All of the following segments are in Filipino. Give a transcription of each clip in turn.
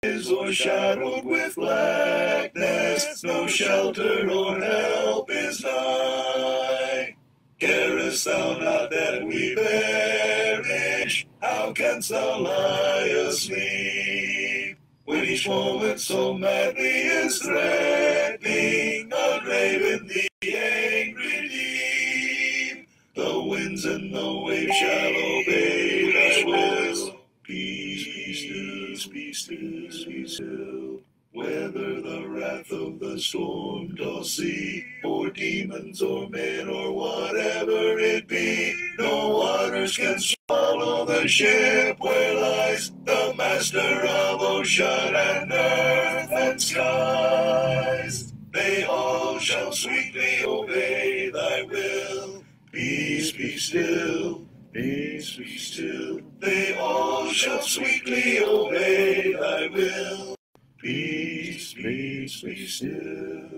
is o'ershadowed with blackness, no shelter or help is nigh. Carest thou not that we perish? How canst thou lie asleep, when each moment so madly is threatening a grave in the angry deep? The winds and the waves shall obey thy will. Peace, peace, peace, peace, peace, still. Whether the wrath of the storm doth see, or demons, or men, or whatever it be, no waters can swallow the ship where lies the Master of ocean and earth and skies. They all shall sweetly obey thy will. Peace, be still. Peace, be still. They all shall sweetly obey thy will. Peace, peace, be still.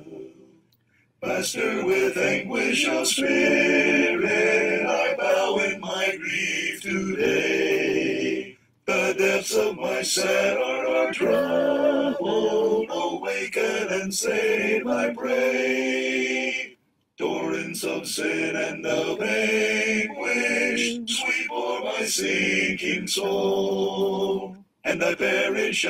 Master, with anguish of spirit, I bow in my grief today. The depths of my sad heart are troubled. Awaken and save, I pray. Torrents of sin and of anguish sweep o'er my sinking soul. And I perish,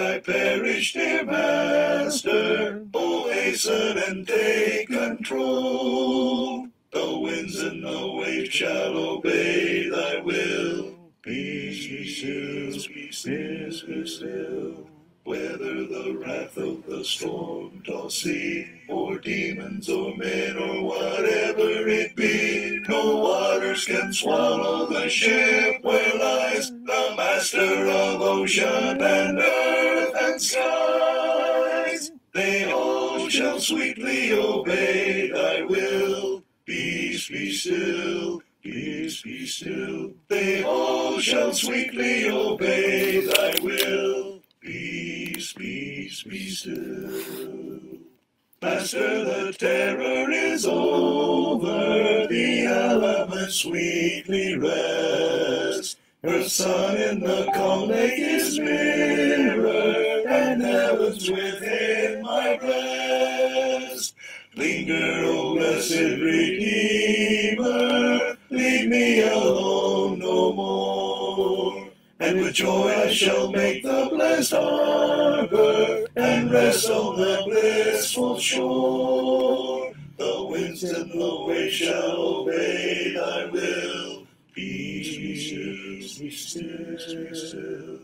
dear Master. Oh, hasten and take control. The winds and the waves shall obey thy will. Peace, be still, peace, be still. Whether the wrath of the storm doth see, or demons, or men, or whatever it be, no waters can swallow the ship where lies the Master of ocean and earth and skies. They all shall sweetly obey thy will. Peace, be still. Peace, be still. They all shall sweetly obey thy will. Peace, peace, be still. Master, the terror is over, the elements sweetly rest. Earth's sun in the calm lake is mirror, and heaven's within my breast. Linger, O blessed Redeemer, leave me alone no more. And with joy I shall make the blessed harbor, and rest on the blissful shore. The winds and the waves shall obey thy will. Peace, be still, be still.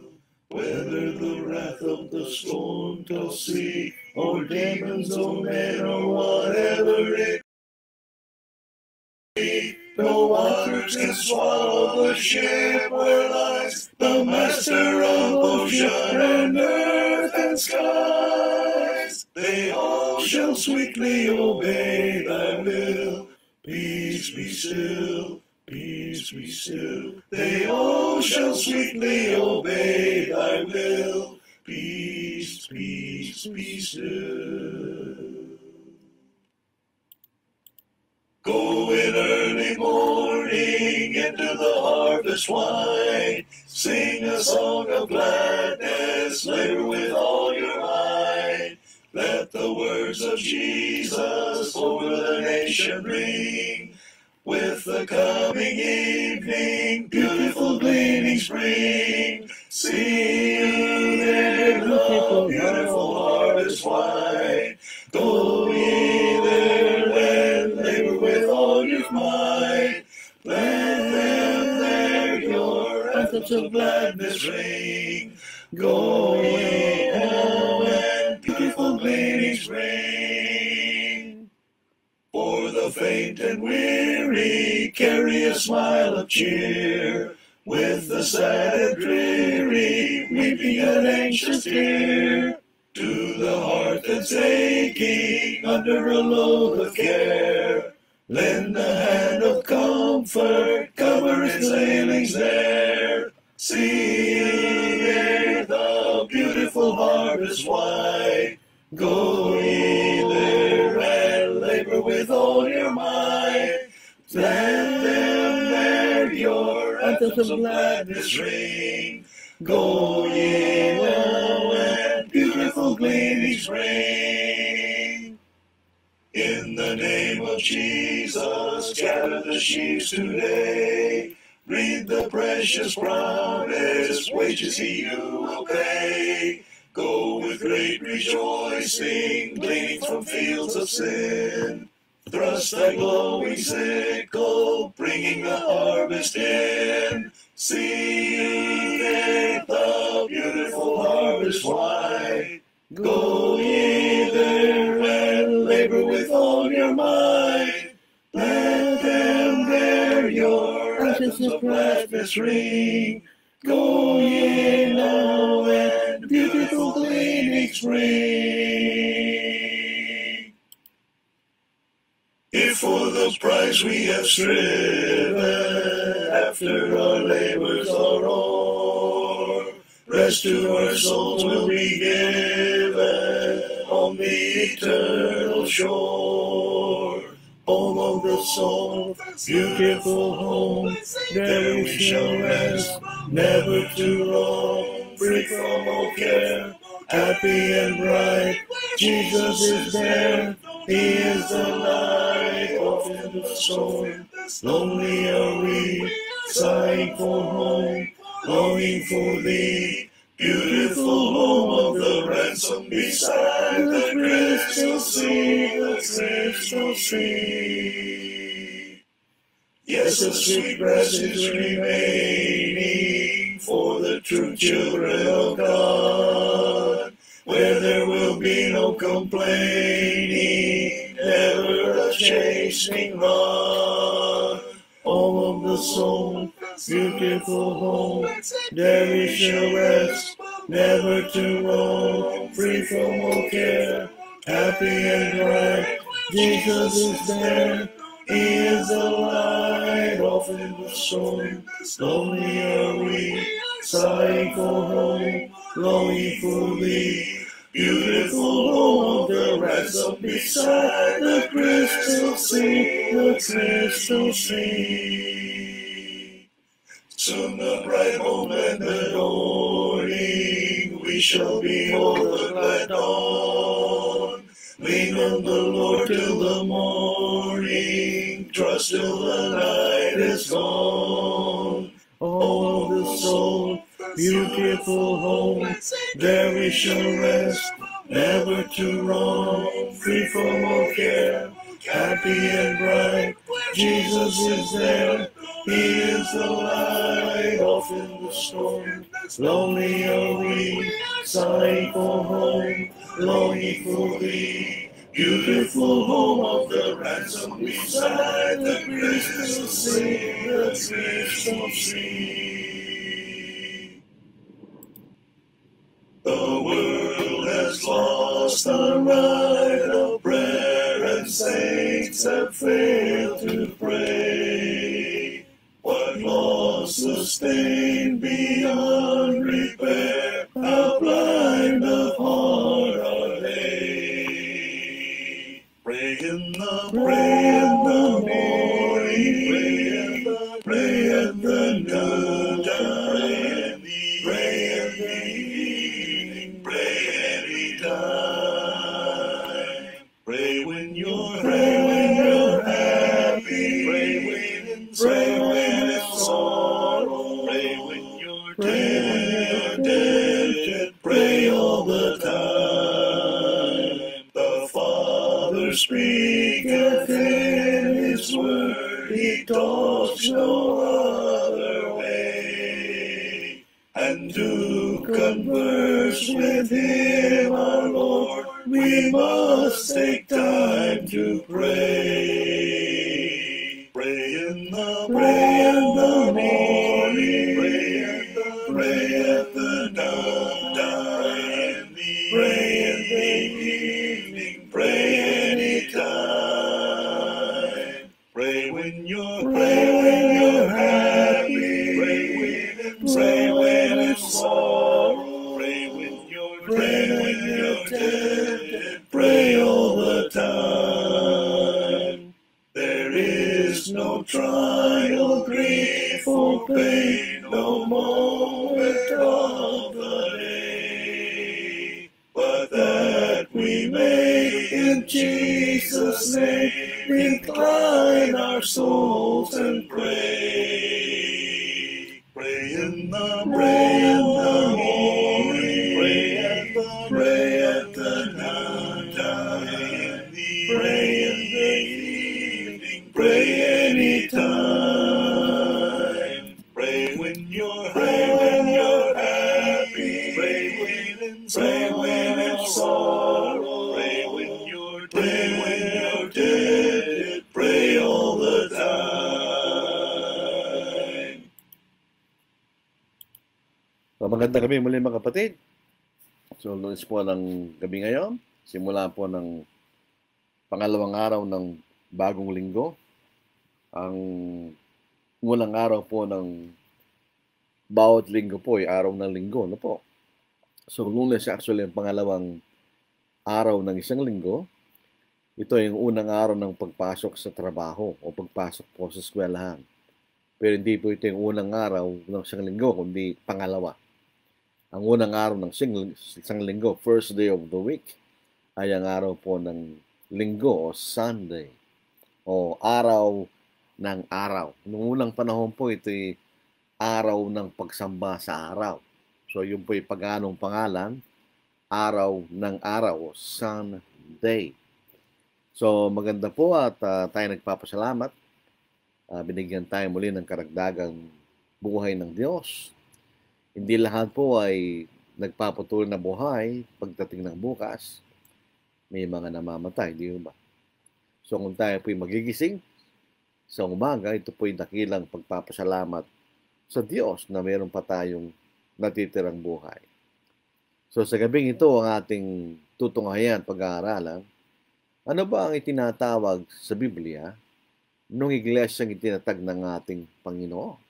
Whether the wrath of the storm doth see, or demons, or men, or whatever it be, no waters can swallow the ship where lies the Master of ocean and earth and skies. They all shall sweetly obey thy will. Peace, be still. Peace, be still. They all shall sweetly obey thy will. Peace, peace, be still. Go in early morning into the harvest white. Sing a song of gladness, labor with all your might. Let the words of Jesus over the nation ring. With the coming evening, beautiful gleanings bring. See you there, the beautiful harvest white. Go ye there and labor with all your might. Let them there your anthems of gladness ring. Go ye home and beautiful gleanings bring. For the faint and weary, carry a smile of cheer. With the sad and dreary, weeping an anxious tear. To the heart that's aching under a load of care, lend a hand of comfort, cover its ailings there. See you there, the beautiful harvest white. Go ye there and labor with all your might. Let them there your anthems of gladness ring. Go ye now and beautiful beautiful gleanings bring. In the name of Jesus, gather the sheaves today. Read the precious promise, wages you will pay. Go with great rejoicing, gleaning from fields of sin. Thrust thy glowing sickle, bringing the harvest in. See there the beautiful harvest white. Go ye there and labor with all your might. Let them bear your anthems of gladness ring. Go ye now and beautiful gleanings bring. If for the prize we have striven, after our labors are o'er, rest to our souls will be given on the eternal shore. Home of the soul, beautiful home, there we shall rest, never to roam, free from all care, happy and bright. Jesus is there, He is the light of the soul. Lonely are we, sighing for home, longing for Thee. Beautiful home of the ransom beside the crystal sea, the crystal sea. Yes, a sweet rest is remaining for the true children of God, where there will be no complaining, never a chastening rod. Home of the soul, beautiful home, there we shall rest, never to roam, free from all care, happy and bright. Jesus is there, He is the light of the soul. Lonely are we, sighing for home, longing for Thee. Beautiful home of the ransom beside the crystal sea, the crystal sea. Soon the bright home and the dawning, we shall behold the glad dawn. Lean on the Lord till the morning, trust till the night is gone. Home of the soul, beautiful home, there we shall rest, never to roam, free from all care, happy and bright. Jesus is there, He is the light off in the storm. Lonely are we, sighing for home, longing for Thee. Beautiful home of the ransom beside the crystal sea, the crystal sea. The world has lost the right of prayer, and saints have failed to pray. What loss sustained beyond repair? How blind of heart are they? Pray in the morning, pray at the noontime, pray in the evening, pray anytime. Pray when you're happy, pray when it's sorrow, pray when you're tempted, pray all the time. The Father speaketh in His word, He talks no other way. And to converse with Him, our Lord, we must take time to pray. Pray in the morning, pray at the noontime, pray in the evening, pray anytime. Pray when you're happy, pray when it's sorrow, pray when you're tempted, pray all the time. There is no trial, grief, or pain, no moment of the day, but in the morning, pray at the noontime, pray in the evening, pray anytime. Pray when you're happy, pray when in sorrow, pray when you're dead, pray all the time. Magandang gabi muli mga kapatid. So, lunes po ng gabi ngayon. Simula po ng pangalawang araw ng bagong linggo. Ang unang araw po ng bawat linggo po ay araw ng linggo. No po? So, lunes actually ang pangalawang araw ng isang linggo. Ito ay yung unang araw ng pagpasok sa trabaho o pagpasok po sa eskwelahan. Pero hindi po ito yung unang araw ng isang linggo, kundi pangalawa. Ang unang araw ng isang linggo, first day of the week, ay ang araw po ng linggo o Sunday o araw ng araw. Noong unang panahon po, ito ay araw ng pagsamba sa araw. So yun po ay pag-anong pangalan, araw ng araw o Sunday. So maganda po at tayo nagpapasalamat. Binigyan tayo muli ng karagdagang buhay ng Diyos. Hindi lahat po ay nagpapatuloy na buhay pagdating ng bukas. May mga namamatay, di ba? So kung tayo po ay magigising sa umaga, ito po ay dakilang pagpapasalamat sa Diyos na meron pa tayong natitirang buhay. So sa gabing ito ang ating tutunghayan, pag-aaralan. Ano ba ang itinatawag sa Biblia nung iglesyang itinatag ng ating Panginoon?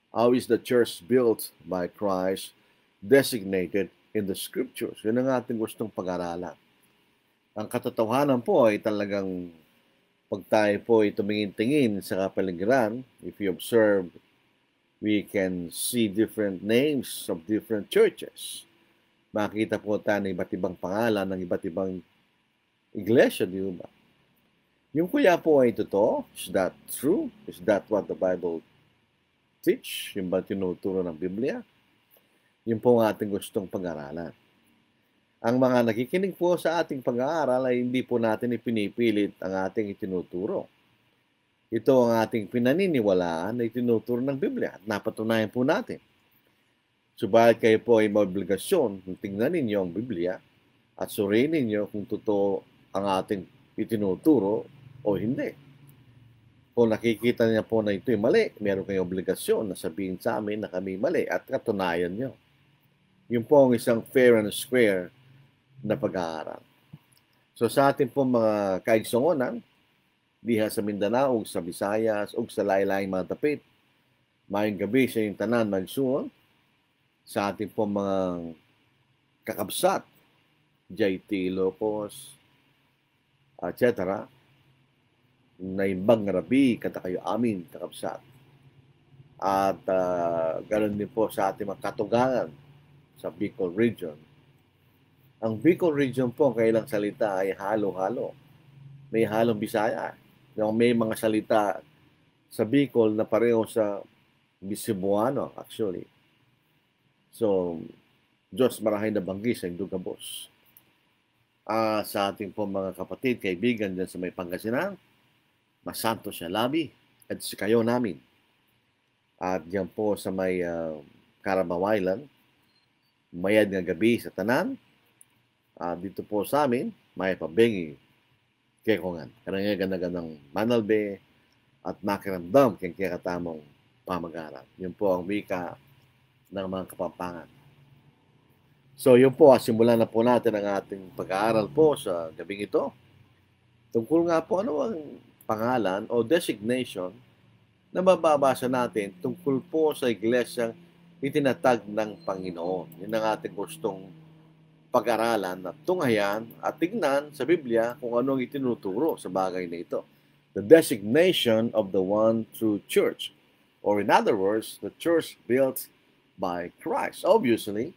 How is the church built by Christ designated in the Scriptures? Yun ang ating gustong pag-aralan. Ang katotohanan po ay talagang pag tayo po ay tumingin-tingin sa kapaligiran, if you observe, we can see different names of different churches. Makita po tayo ng iba't ibang pangalan ng iba't ibang iglesia, di ba? Yung kuya po ay totoo? Is that true? Is that what the Bible teach? Yung ba tinuturo ng Biblia? Yun po ang ating gustong pag-aralan. Ang mga nakikinig po sa ating pag-aaral ay hindi po natin ipinipilit ang ating itinuturo. Ito ang ating pinaniniwalaan na itinuturo ng Biblia at napatunayan po natin. Subalit kayo po ay may obligasyon kung tingnan ninyo ang Biblia at suriin ninyo kung totoo ang ating itinuturo o hindi. Kung nakikita niya po na ito'y mali, meron kayong obligasyon na sabihin sa amin na kami mali at katunayan nyo. Yun po ang isang fair and square na pag-aaral. So sa ating po mga kaigsungonan, diha sa Mindanao, o sa Visayas, o sa laylay mga tapit, mayong gabi sa yung tanan magsuon, sa ating po mga kakabsat, JT Locos, etc., na imbang rabi kata kayo amin kakabsat. At ganoon din po sa ating mga katugangan sa Bicol region. Ang Bicol region po, kailang salita ay halo-halo. May halong Bisaya. May mga salita sa Bicol na pareho sa Bisibuano actually. So, Diyos marahay na banggi sa Indugabos. Sa ating po mga kapatid, kaibigan dyan sa may Pangasinan, masanto siya labi at si kayo namin. At diyan po sa may Carabao Island, mayad nga gabi sa tanan. Dito po sa amin, may pabengi kekongan. Karang ganda-gandang manalbe at makiramdam kung kakatamong pamagaran. Yun po ang wika ng mga Kapampangan. So yun po, simulan na po natin ang ating pag-aaral po sa gabing ito. Tungkol nga po ano ang pangalan o designation na mababasa natin tungkol po sa iglesyang itinatag ng Panginoon. Yun ang ating gustong pag-aralan at tunghayan at tignan sa Biblia kung anong itinuturo sa bagay na ito. The designation of the one true church. Or in other words, the church built by Christ. Obviously,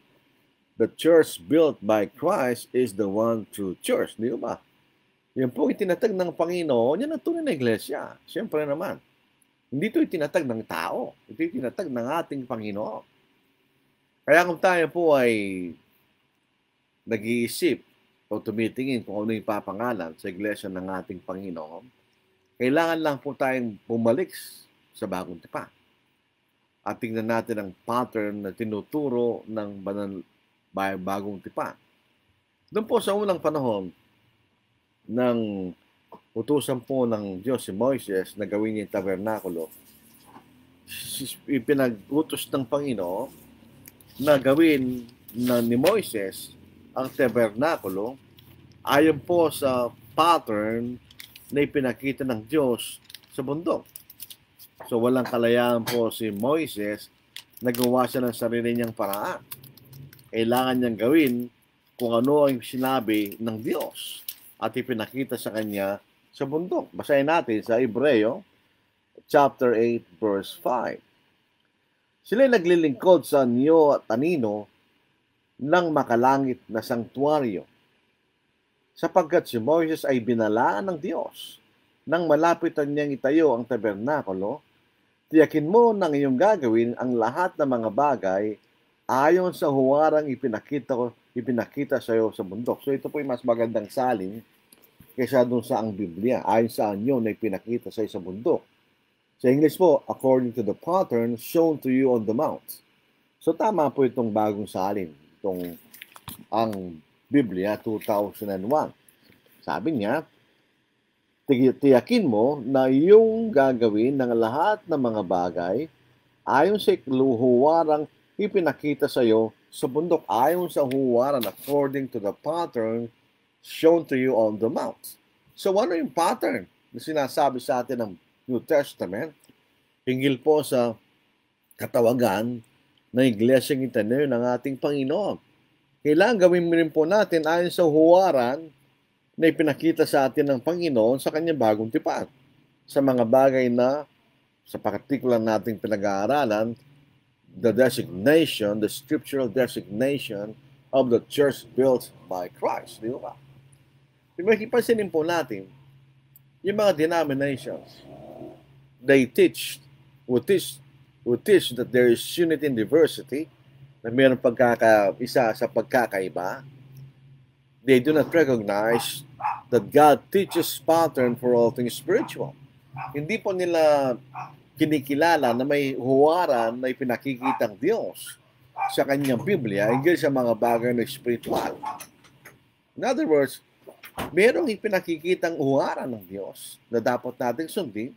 the church built by Christ is the one true church. Di ba? Yan po itinatag ng Panginoon, yan ang tunay na iglesia. Siyempre naman. Hindi ito itinatag ng tao. Ito itinatag ng ating Panginoon. Kaya kung tayo po ay nag-iisip o tumitingin kung ano yung papangalan sa iglesia ng ating Panginoon, kailangan lang po tayong bumalik sa bagong tipan. At tingnan natin ang pattern na tinuturo ng bagong tipan. Doon po sa unang panahon ng utusan po ng Diyos si Moises na gawin niya yung tabernakulo, ipinag-utos ng Panginoon na gawin ni Moises ang tabernakulo ayon po sa pattern na ipinakita ng Diyos sa bundok. So walang kalayaan po si Moises na gawa siya ng sarili niyang paraan. Kailangan niyang gawin kung ano ang sinabi ng Diyos at ipinakita sa kanya sa bundok. Basahin natin sa Hebreo chapter 8 verse 5. Sila'y naglilingkod sa anyo at anino ng makalangit na sanktuaryo, sapagkat si Moises ay binalaan ng Diyos nang malapitan niyang itayo ang tabernakulo. Tiyakin mo ng iyong gagawin ang lahat ng mga bagay ayon sa huwarang ipinakita sa iyo sa bundok. So ito po yung mas magandang salin kaysa dun sa ang Biblia, ayon sa anyo na ipinakita sa iyo sa bundok. Sa English po, according to the pattern shown to you on the mount. So tama po itong bagong salin, itong ang Biblia 2001. Sabi niya, tiyakin mo na iyong gagawin ng lahat ng mga bagay ayon sa huwarang ipinakita sa iyo sa bundok, ayon sa huwaran according to the pattern shown to you on the mount. So ano yung pattern na sinasabi sa atin ng New Testament? Hinggil po sa katawagan na iglesyang itanayo ng ating Panginoon. Kailangan gawin rin po natin ayon sa huwaran na ipinakita sa atin ng Panginoon sa kanyang bagong tipan. Sa mga bagay na sa partikular nating pinag-aaralan, the scriptural designation of the church built by Christ. Di ba? Ipansinin po natin, yung mga denominations, they teach that there is unity and diversity, na mayroong isa sa pagkakaiba. They do not recognize that God teaches pattern for all things spiritual. Hindi po nila kinikilala na may huwaran na ipinakikitang Diyos sa kanyang Biblia hinggil sa mga bagay na spiritual. In other words, mayroong ipinakikitang huwaran ng Diyos na dapat nating sundin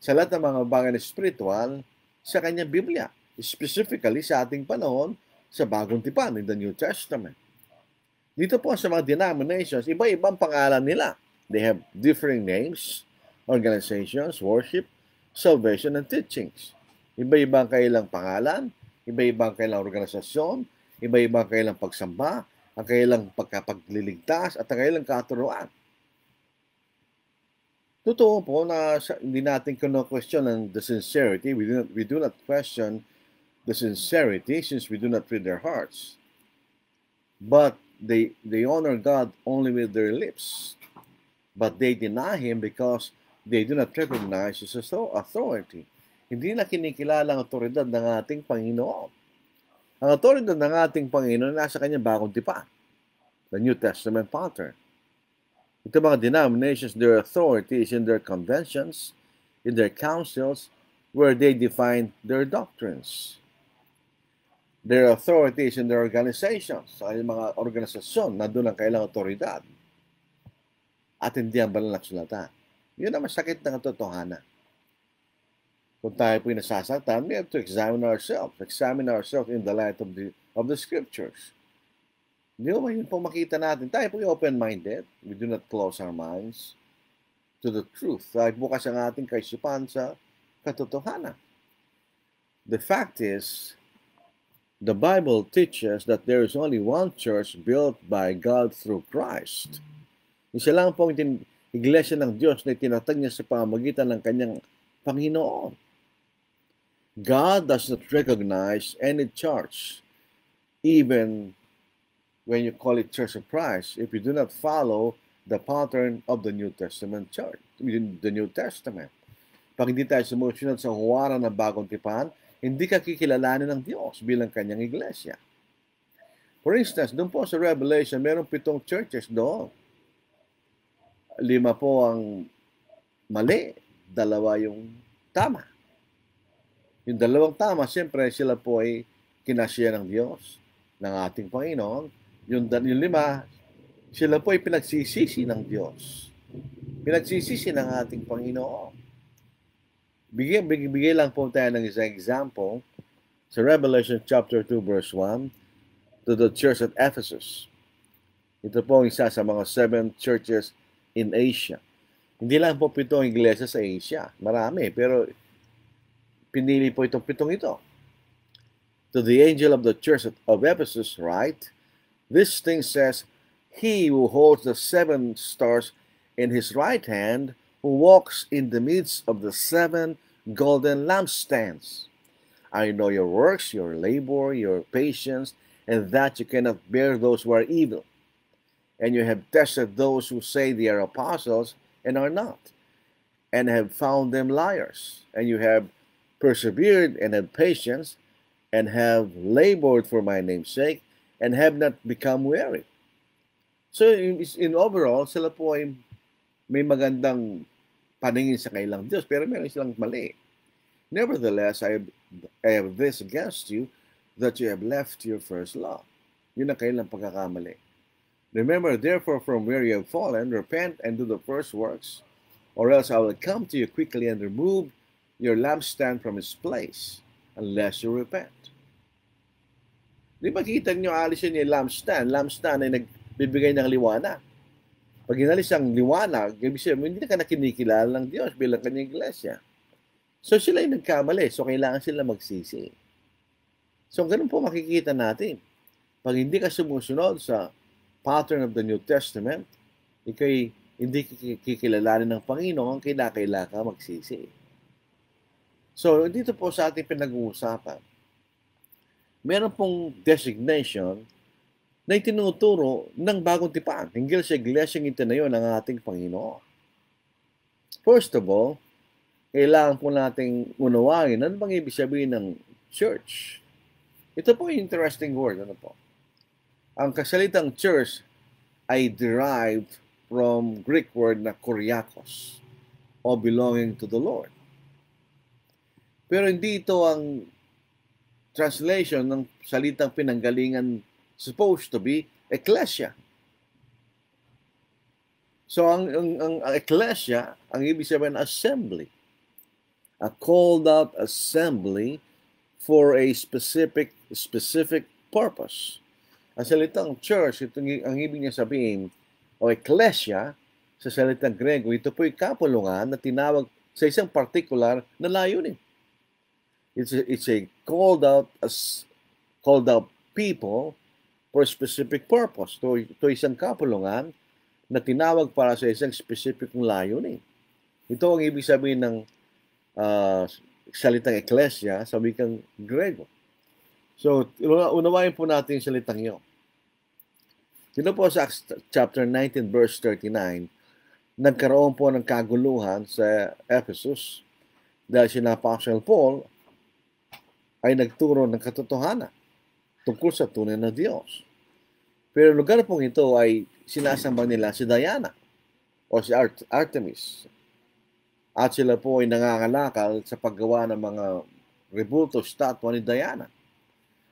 sa lahat ng mga bagay na spiritual sa kanyang Biblia. Specifically sa ating panahon sa Bagong Tipan in the New Testament. Dito po sa mga denominations, iba-ibang pangalan nila. They have differing names, organizations, worship, salvation, and teachings. Iba-ibang kailang pangalan, iba-ibang kailang organisasyon, iba-ibang kailang pagsamba, ang kailang pagkapagliligtas, at ang kailang katuruan. Totoo po na hindi natin question the sincerity. We do not question the sincerity since we do not read their hearts. But they honor God only with their lips. But they deny Him because they do not recognize His authority. Hindi na kinikilala ang otoridad ng ating Panginoon. Ang otoridad ng ating Panginoon nasa kanyang bagong tipan, the New Testament pattern. Ito mga denominations, their authority is in their conventions, in their councils, where they define their doctrines. Their authority is in their organizations. Sa mga organisasyon na doon ang kailang otoridad. At hindi ang banal na kasulatan. Yun ang masakit ng katotohanan. Kung tayo po'y nasasaktan, we have to examine ourselves in the light of the scriptures. Hindi ba yun po makita natin? Tayo po'y open-minded. We do not close our minds to the truth. Tayo bukas ang ating kaisipan sa katotohanan. The fact is, the Bible teaches that there is only one church built by God through Christ. Isa lang po ang iglesia ng Diyos na itinatag niya sa pamamagitan ng kanyang Panginoon. God does not recognize any church, even when you call it Church of Christ, if you do not follow the pattern of the New Testament church, the New Testament. Pag hindi tayo sumusunod sa huwaran ng bagong tipan, hindi ka kikilalanin ng Diyos bilang kanyang iglesia. For instance, doon po sa Revelation, mayroong 7 churches doon. 5 po ang mali, 2 yung tama. Yung 2 tama, siyempre sila po ay kinasya ng Diyos, ng ating Panginoon. Yung 5, sila po ay pinagsisisi ng Diyos. Pinagsisisi ng ating Panginoon. Bigay lang po tayo ng isang example sa Revelation chapter 2 verse 1 to the church at Ephesus. Ito po ang isa sa mga 7 churches in Asia. Hindi lang po 7 iglesia sa Asia. Marami, pero pinili po itong 7 ito. To the angel of the church of Ephesus, write, this thing says, he who holds the 7 stars in his right hand, who walks in the midst of the 7 golden lampstands. I know your works, your labor, your patience, and that you cannot bear those who are evil. And you have tested those who say they are apostles and are not, and have found them liars. And you have persevered and had patience, and have labored for my name's sake, and have not become weary. So in overall, sila po ay may magandang paningin sa kailang Diyos, pero meron silang mali. Nevertheless, I have this against you, that you have left your first love. Yun ang kailang pagkakamali. Remember, therefore, from where you have fallen, repent and do the first works, or else I will come to you quickly and remove your lampstand from its place, unless you repent. Di ba kita nyo, alisin yung lampstand? Lampstand ay nagbibigay ng liwanag. Pag inalis ang liwanag, hindi na ka nakinikilala ng Diyos bilang kanyang iglesia. So sila ay nagkamali, so kailangan sila magsisi. So ganun po makikita natin. Pag hindi ka sumusunod sa pattern of the New Testament, ikay hindi kikilalanin ng Panginoon, kailangan ka magsisi. So dito po sa ating pinag-uusapan, meron pong designation na itinuturo ng bagong tipan hinggil sa iglesyang itinayo ng ating Panginoon. First of all, kailangan po nating unawain ano bang ibig sabihin ng church. Ito po yung interesting word. Ano po? Ang kasalitang church ay derived from Greek word na kuriakos o belonging to the Lord. Pero hindi ito ang translation ng salitang pinanggalingan supposed to be ecclesia. So ang ecclesia, ang ibig sabihin assembly. A called out assembly for a specific purpose. Ang salitang church, ang ibig niya sabihin, o ecclesia, sa salitang Grego, ito po'y kapulungan na tinawag sa isang particular na layunin. It's a called out people for a specific purpose. Ito isang kapulungan na tinawag para sa isang specific layunin. Ito ang ibig sabihin ng salitang ecclesia sa wikang Grego. So, unawain po natin yung salitang yun. Dito po sa chapter 19 verse 39, nagkaroon po ng kaguluhan sa Ephesus dahil si Apostle Paul ay nagturo ng katotohanan tungkol sa tunay na Diyos. Pero lugar pong ito ay sinasamba nila si Diana o si Artemis. At sila po ay nangangalakal sa paggawa ng mga rebulto statwa ni Diana.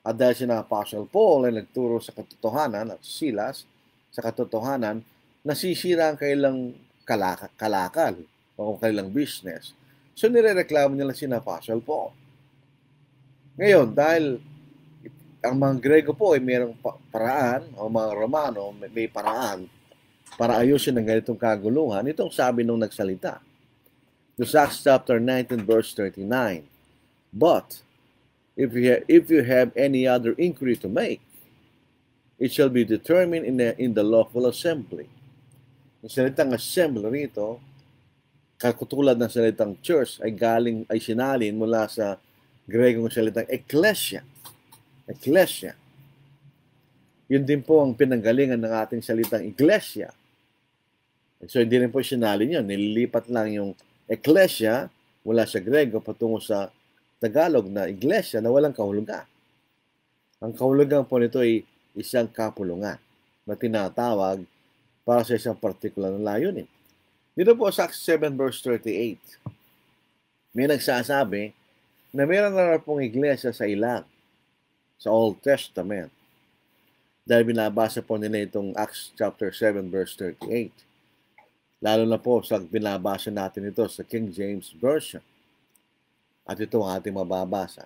At dahil si Apostle Paul ay nagturo sa katotohanan at Silas sa katotohanan, nasisira ang kailang kalakal o kailang business. So nirereklamo nila si Apostle Paul. Ngayon, dahil ang mga Grego po ay mayroong paraan, o mga Romano may paraan para ayusin ang ganitong kaguluhan, itong sabi nung nagsalita. Sa Acts chapter 19 verse 39, but if you have any other inquiry to make, it shall be determined in the lawful assembly. Yung salitang assembly rito, katulad ng salitang church, ay sinalin mula sa Gregong salitang ecclesia. Ecclesia. Yun din po ang pinanggalingan ng ating salitang iglesia. So hindi rin po sinalin yun. Nililipat lang yung ecclesia mula sa Grego patungo sa Tagalog na iglesia na walang kahulugan. Ang kahulugan po nito ay isang kapulungan na tinatawag para sa isang particular na layunin. Dito po sa Acts 7 verse 38, may nagsasabi na meron na pong iglesia sa ilang, sa Old Testament. Dahil binabasa po nila itong Acts chapter 7 verse 38. Lalo na po sa binabasa natin ito sa King James Version. At ito ang ating mababasa.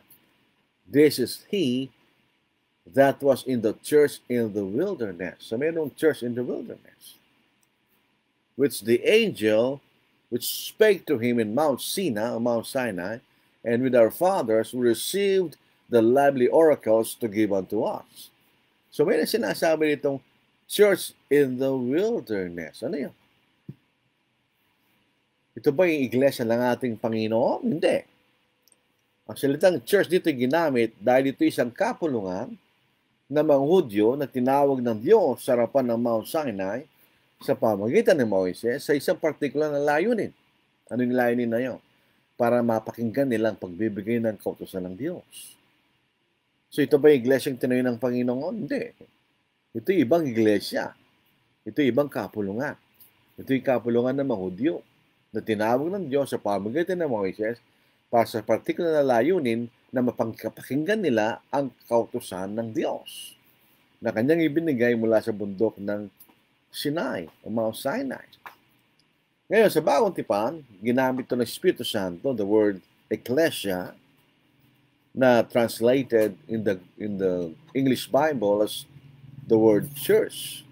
This is he that was in the church in the wilderness. So mayroong church in the wilderness, which the angel which spake to him in Mount Sinai, and with our fathers who received the lively oracles to give unto us. So may sinasabi nitong church in the wilderness. Ano yun? Ito ba yung iglesia ng ating Panginoon? Hindi. Ang salitang church dito ginamit dahil ito isang kapulungan na mga Hudyo na tinawag ng Diyos sa harapan ng Mount Sinai sa pamamagitan ni Moises sa isang partikular na layunin. Ano yung layunin na yun? Para mapakinggan nilang pagbibigay ng kautusan ng Diyos. So ito ba yung iglesyang tinayo ng Panginoon? Hindi. Ito yung ibang iglesia. Ito yung ibang kapulungan. Ito yung kapulungan ng mga Hudyo na tinawag ng Diyos sa pamamagitan ng Moises para sa partikular na layunin na mapagkapakinggan nila ang kautusan ng Diyos na kanyang ibinigay mula sa bundok ng Sinai o Mount Sinai. Ngayon, sa Bagong Tipan, ginamit ito ng Espiritu Santo, the word ecclesia, na translated in the English Bible as the word church.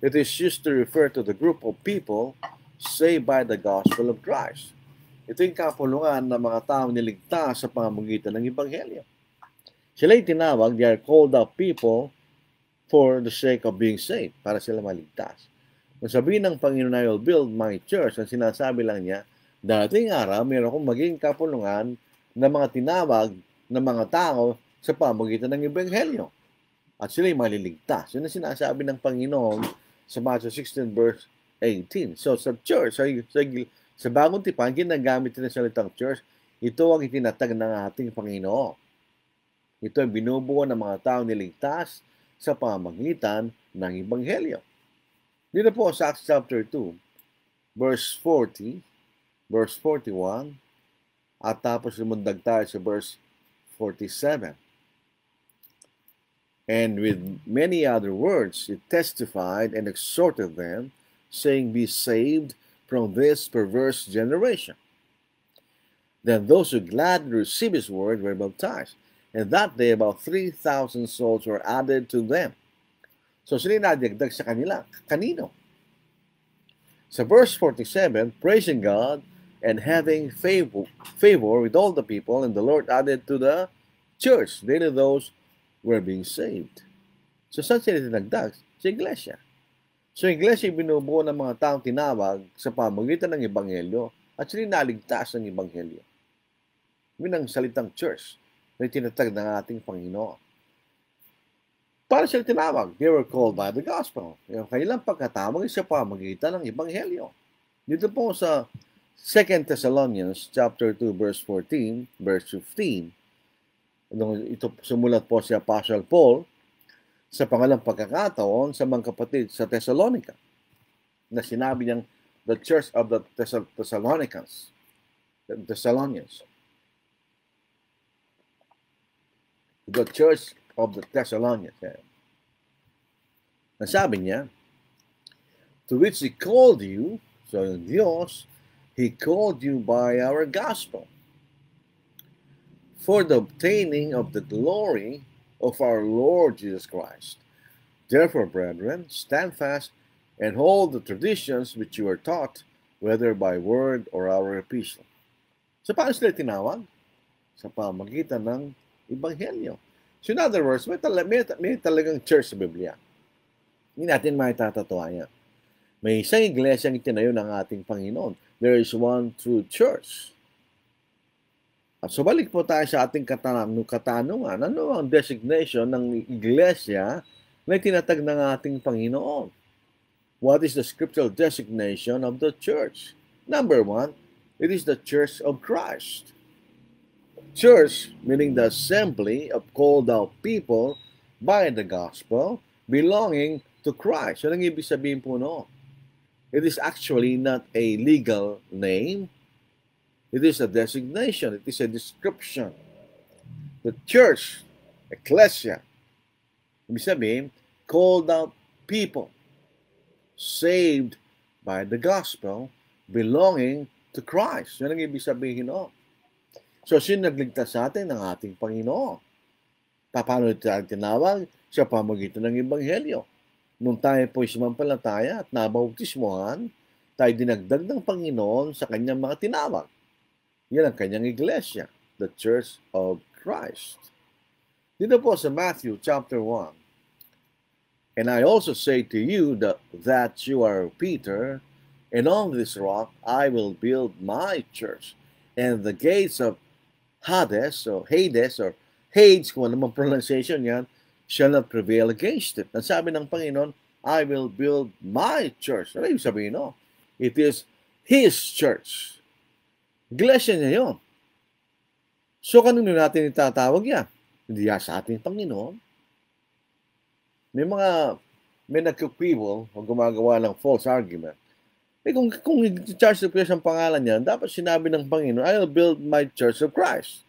It is used to refer to the group of people saved by the gospel of Christ. Ito yung kapulungan ng mga taong niligtas sa pamamagitan ng Ebanghelyo. Sila yung tinawag, they are called out people for the sake of being saved, para sila maligtas. Kung sabihin ng Panginoon, I will build my church, ang sinasabi lang niya, dating araw, mayroon akong maging kapulungan ng mga tinawag ng mga tao sa pamamagitan ng Ebanghelyo. At sila yung maliligtas. Yun ang sinasabi ng Panginoon sa Matthew 16 verse 18. So sa church, sa Bagong Tipan, ginagamit din ang salitang church, ito ang itinatag ng ating Panginoon. Ito ang binubuo ng mga tao niligtas sa pamamagitan ng Ebanghelyo. Dito po sa Acts chapter 2, verse 40, verse 41, at tapos lumundag tayo sa verse 47. And with many other words, it testified and exhorted them, saying, be saved from this perverse generation. Then those who gladly received his word were baptized. And that day, about 3,000 souls were added to them. So sila nadagdag sa kanila. Kanino? Sa verse 47, praising God and having favor with all the people, and the Lord added to the church daily those who were being saved. So saan sila dinagdag? Sa iglesia. So iglesia binubuo ng mga taong tinawag sa pamamagitan ng Ebanghelyo at sila naligtas ng Ebanghelyo. Yun ang salitang church na tinatag ng ating Panginoon. Para sila tinawag, they were called by the gospel. Yung kanilang pagkatawag ay sa pamamagitan ng Ebanghelyo. Dito po sa 2 Thessalonians chapter 2 verse 14, verse 15, ito sumulat po si Apostle Paul sa pangalang pagkakataon sa mga kapatid sa Thessalonica na sinabi niyang the church of the Thessalonians. The church of the Thessalonians. Nasabi niya, to which he called you, so yung Diyos, he called you by our gospel for the obtaining of the glory of our Lord Jesus Christ. Therefore, brethren, stand fast and hold the traditions which you are taught, whether by word or our epistle. So, paano sila tinawag? Sa pamagitan ng Ebanghelyo. So, in other words, may talagang church sa Biblia. Hindi natin maitatatawa yan. May isang iglesia ang itinayo ng ating Panginoon. There is one true church. At so balik po tayo sa ating katanungan. Ano ang designation ng iglesia na tinatag ng ating Panginoon? What is the scriptural designation of the church? Number one, It is the church of Christ. Church, meaning the assembly of called out people by the gospel, belonging to Christ. Yan ang ibig sabihin po noon. It is actually not a legal name. It is a designation. It is a description. The church, ecclesia, ibig sabihin, called out people, saved by the gospel, belonging to Christ. Yan ang ibig sabihin noon. So, sino nagligtas sa atin? Ang ating Panginoon. Paano tayo tinawag? Sa pamagitan ng Ebanghelyo. Nung tayo po'y sumampalataya at nabautismuhan, tayo dinagdag ng Panginoon sa kanyang mga tinawag. Yan ang kanyang iglesia, the Church of Christ. Dito po sa Matthew chapter 1, "And I also say to you that you are Peter, and on this rock I will build my church, and the gates of Hades, or Hades, kung ano mang pronunciation yan, shall not prevail against it." Ang sabi ng Panginoon, I will build my church. Ano yung sabihin, no? It is His church. Iglesia niya yun. So, kanino natin itatawag yan? Hindi yan sa ating Panginoon. May nagkukwibol o gumagawa ng false argument. Kung i-charge of Christ ang pangalan niya, dapat sinabi ng Panginoon, I will build my church of Christ.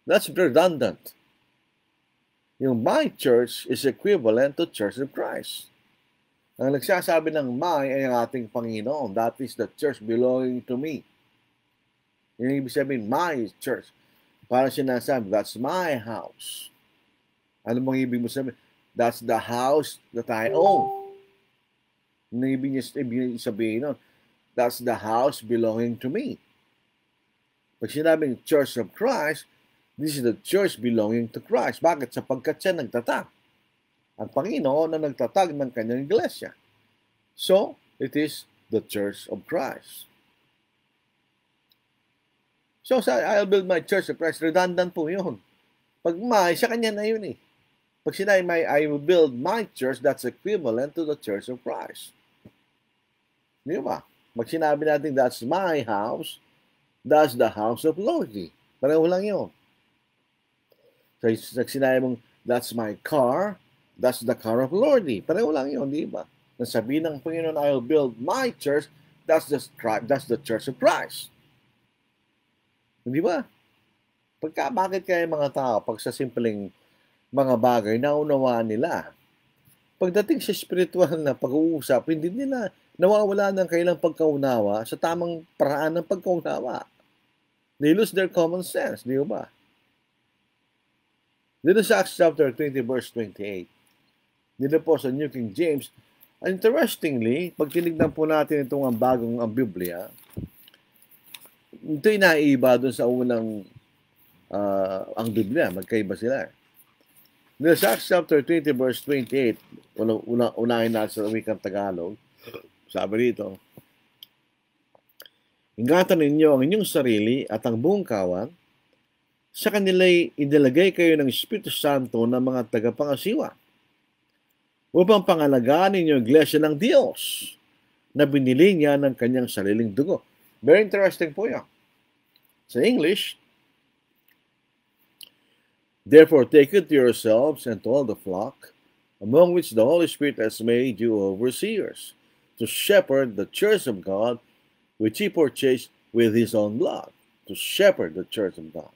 That's redundant. Yung my church is equivalent to Church of Christ. Ang nagsasabi ng my ay ang ating Panginoon. That is the church belonging to me. Yung ibig sabihin, my church. Parang sinasabi, that's my house. Ano bang ibig mo sabihin? That's the house that I own. Yung ibig niya sabihin nun, that's the house belonging to me. Pag sinabing Church of Christ, this is the church belonging to Christ. Bakit? Sapagkat siya nagtatag. Ang Panginoon na nagtatag ng kanyang iglesia. So, it is the Church of Christ. So, I'll build my church of Christ. Redundant po yun. Pag may, sa kanya na yun eh. Pag sinabi may, I will build my church, that's equivalent to the Church of Christ. Di ba? Pag sinabi natin, that's my house, that's the house of Lordy. Pareho lang yun. So, pag sinabi mong, that's my car, that's the car of Lordy. Pareho lang yun, di ba? Nasabi ng Panginoon, I will build my church, that's the Church of Christ. Di ba? Bakit kaya mga tao, pag sa simpleng mga bagay, naunawaan nila? Pagdating sa spiritual na pag-uusap, hindi nila nawawala ng kailang pagkaunawa sa tamang paraan ng pagkaunawa. They lose their common sense, di ba? Dito sa Acts chapter 20, verse 28, dito po sa New King James, interestingly, pag tinignan po natin itong ang bagong ang Biblia, ito'y naiiba doon sa unang ang Biblia, magkaiba sila. Dito sa Acts chapter 20, verse 28, unahin natin sa wikang Tagalog, sabi rito, ingatan ninyo ang inyong sarili at ang buong kawan, sa kanila'y inilagay kayo ng Espiritu Santo ng mga tagapangasiwa upang pangalagaan ninyo ang iglesia ng Diyos na binili niya ng kanyang sariling dugo. Very interesting po yan. Sa English, therefore take it to yourselves and to all the flock, among which the Holy Spirit has made you overseers, to shepherd the church of God, which He purchased with His own blood. To shepherd the church of God.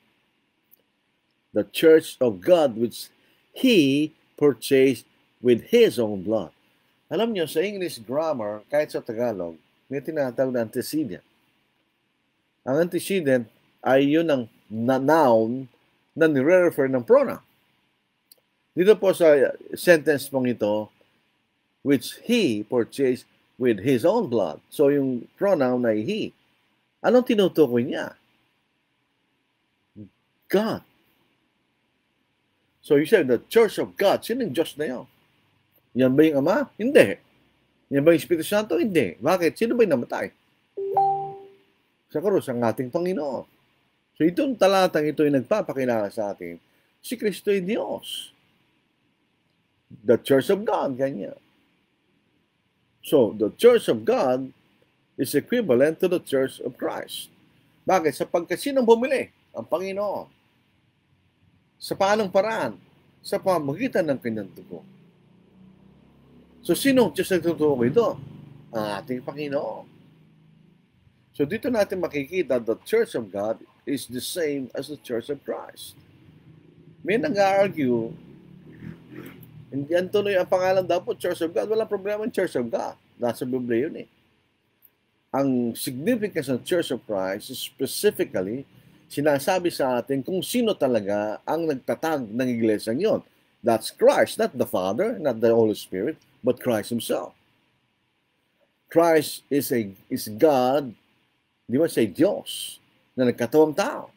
The church of God, which He purchased with His own blood. Alam niyo, sa English grammar, kahit sa Tagalog, may tinatawag na antecedent. Ang antecedent ay yun ang noun na nire-refer ng pronoun. Dito po sa sentence pong ito, which He purchased with His own blood. So yung pronoun ay He. Anong tinutukoy niya? God. So you said, the Church of God, sino yung Diyos na yun? Yan ba yung Ama? Hindi. Yan ba yung Espiritu Santo? Hindi. Bakit? Sino ba yung namatay? Sa krus, ang ating Panginoon. So itong talatang ito ay nagpapakilala sa atin, si Kristo ay Diyos. The Church of God, ganyan. So, the Church of God is equivalent to the Church of Christ. Bakit? Sapagkat sinong bumili? Ang Panginoon. Sa paanong paraan? Sa pamamagitan ng kanyang dugo. So, sinong Diyos na tutukoy ito? Ang ating Panginoon. So, dito natin makikita the Church of God is the same as the Church of Christ. May nag-argue, hindi yan tuloy ang pangalan daw po, Church of God. Walang problema ang Church of God. Nasa Biblia yun eh. Ang significance ng Church of Christ is specifically sinasabi sa atin kung sino talaga ang nagtatag ng iglesia yon. That's Christ, not the Father, not the Holy Spirit, but Christ Himself. Christ is God, di ba say Diyos, na nagkatawang tao.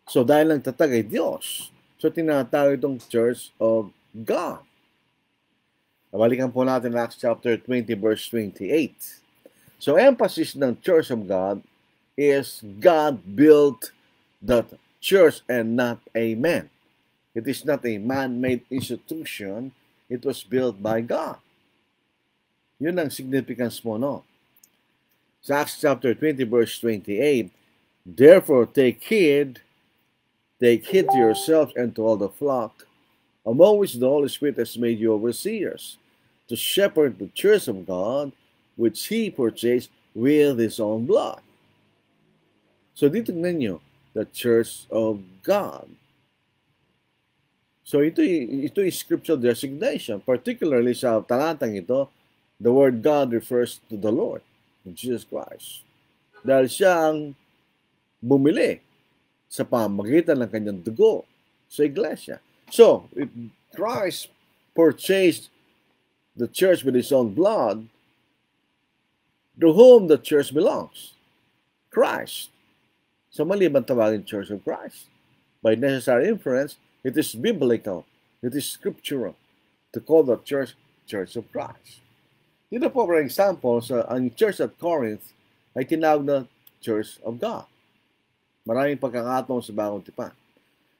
So dahil nagtatag ay Diyos, so tinatawag itong Church of God. Balikan po natin Acts chapter 20 verse 28. So emphasis ng Church of God is God built the church and not a man. It is not a man-made institution. It was built by God. Yun ang significance mo, no? Sa Acts chapter 20 verse 28, therefore take heed to yourselves and to all the flock, among which the Holy Spirit has made you overseers, to shepherd the church of God, which He purchased with His own blood. So dito ninyo, the Church of God. So ito is scriptural designation. Particularly sa talatang ito, the word God refers to the Lord, Jesus Christ. Dahil siya ang bumili sa pamamagitan ng kanyang dugo sa iglesia. So, if Christ purchased the church with His own blood, to whom the church belongs? Christ. So, mali bang tawagin Church of Christ? By necessary inference, it is biblical, it is scriptural to call the church Church of Christ. Dito po, for example, ang church at Corinth ay tinawag na Church of God. Maraming pagkakataon sa Bagong Tipan.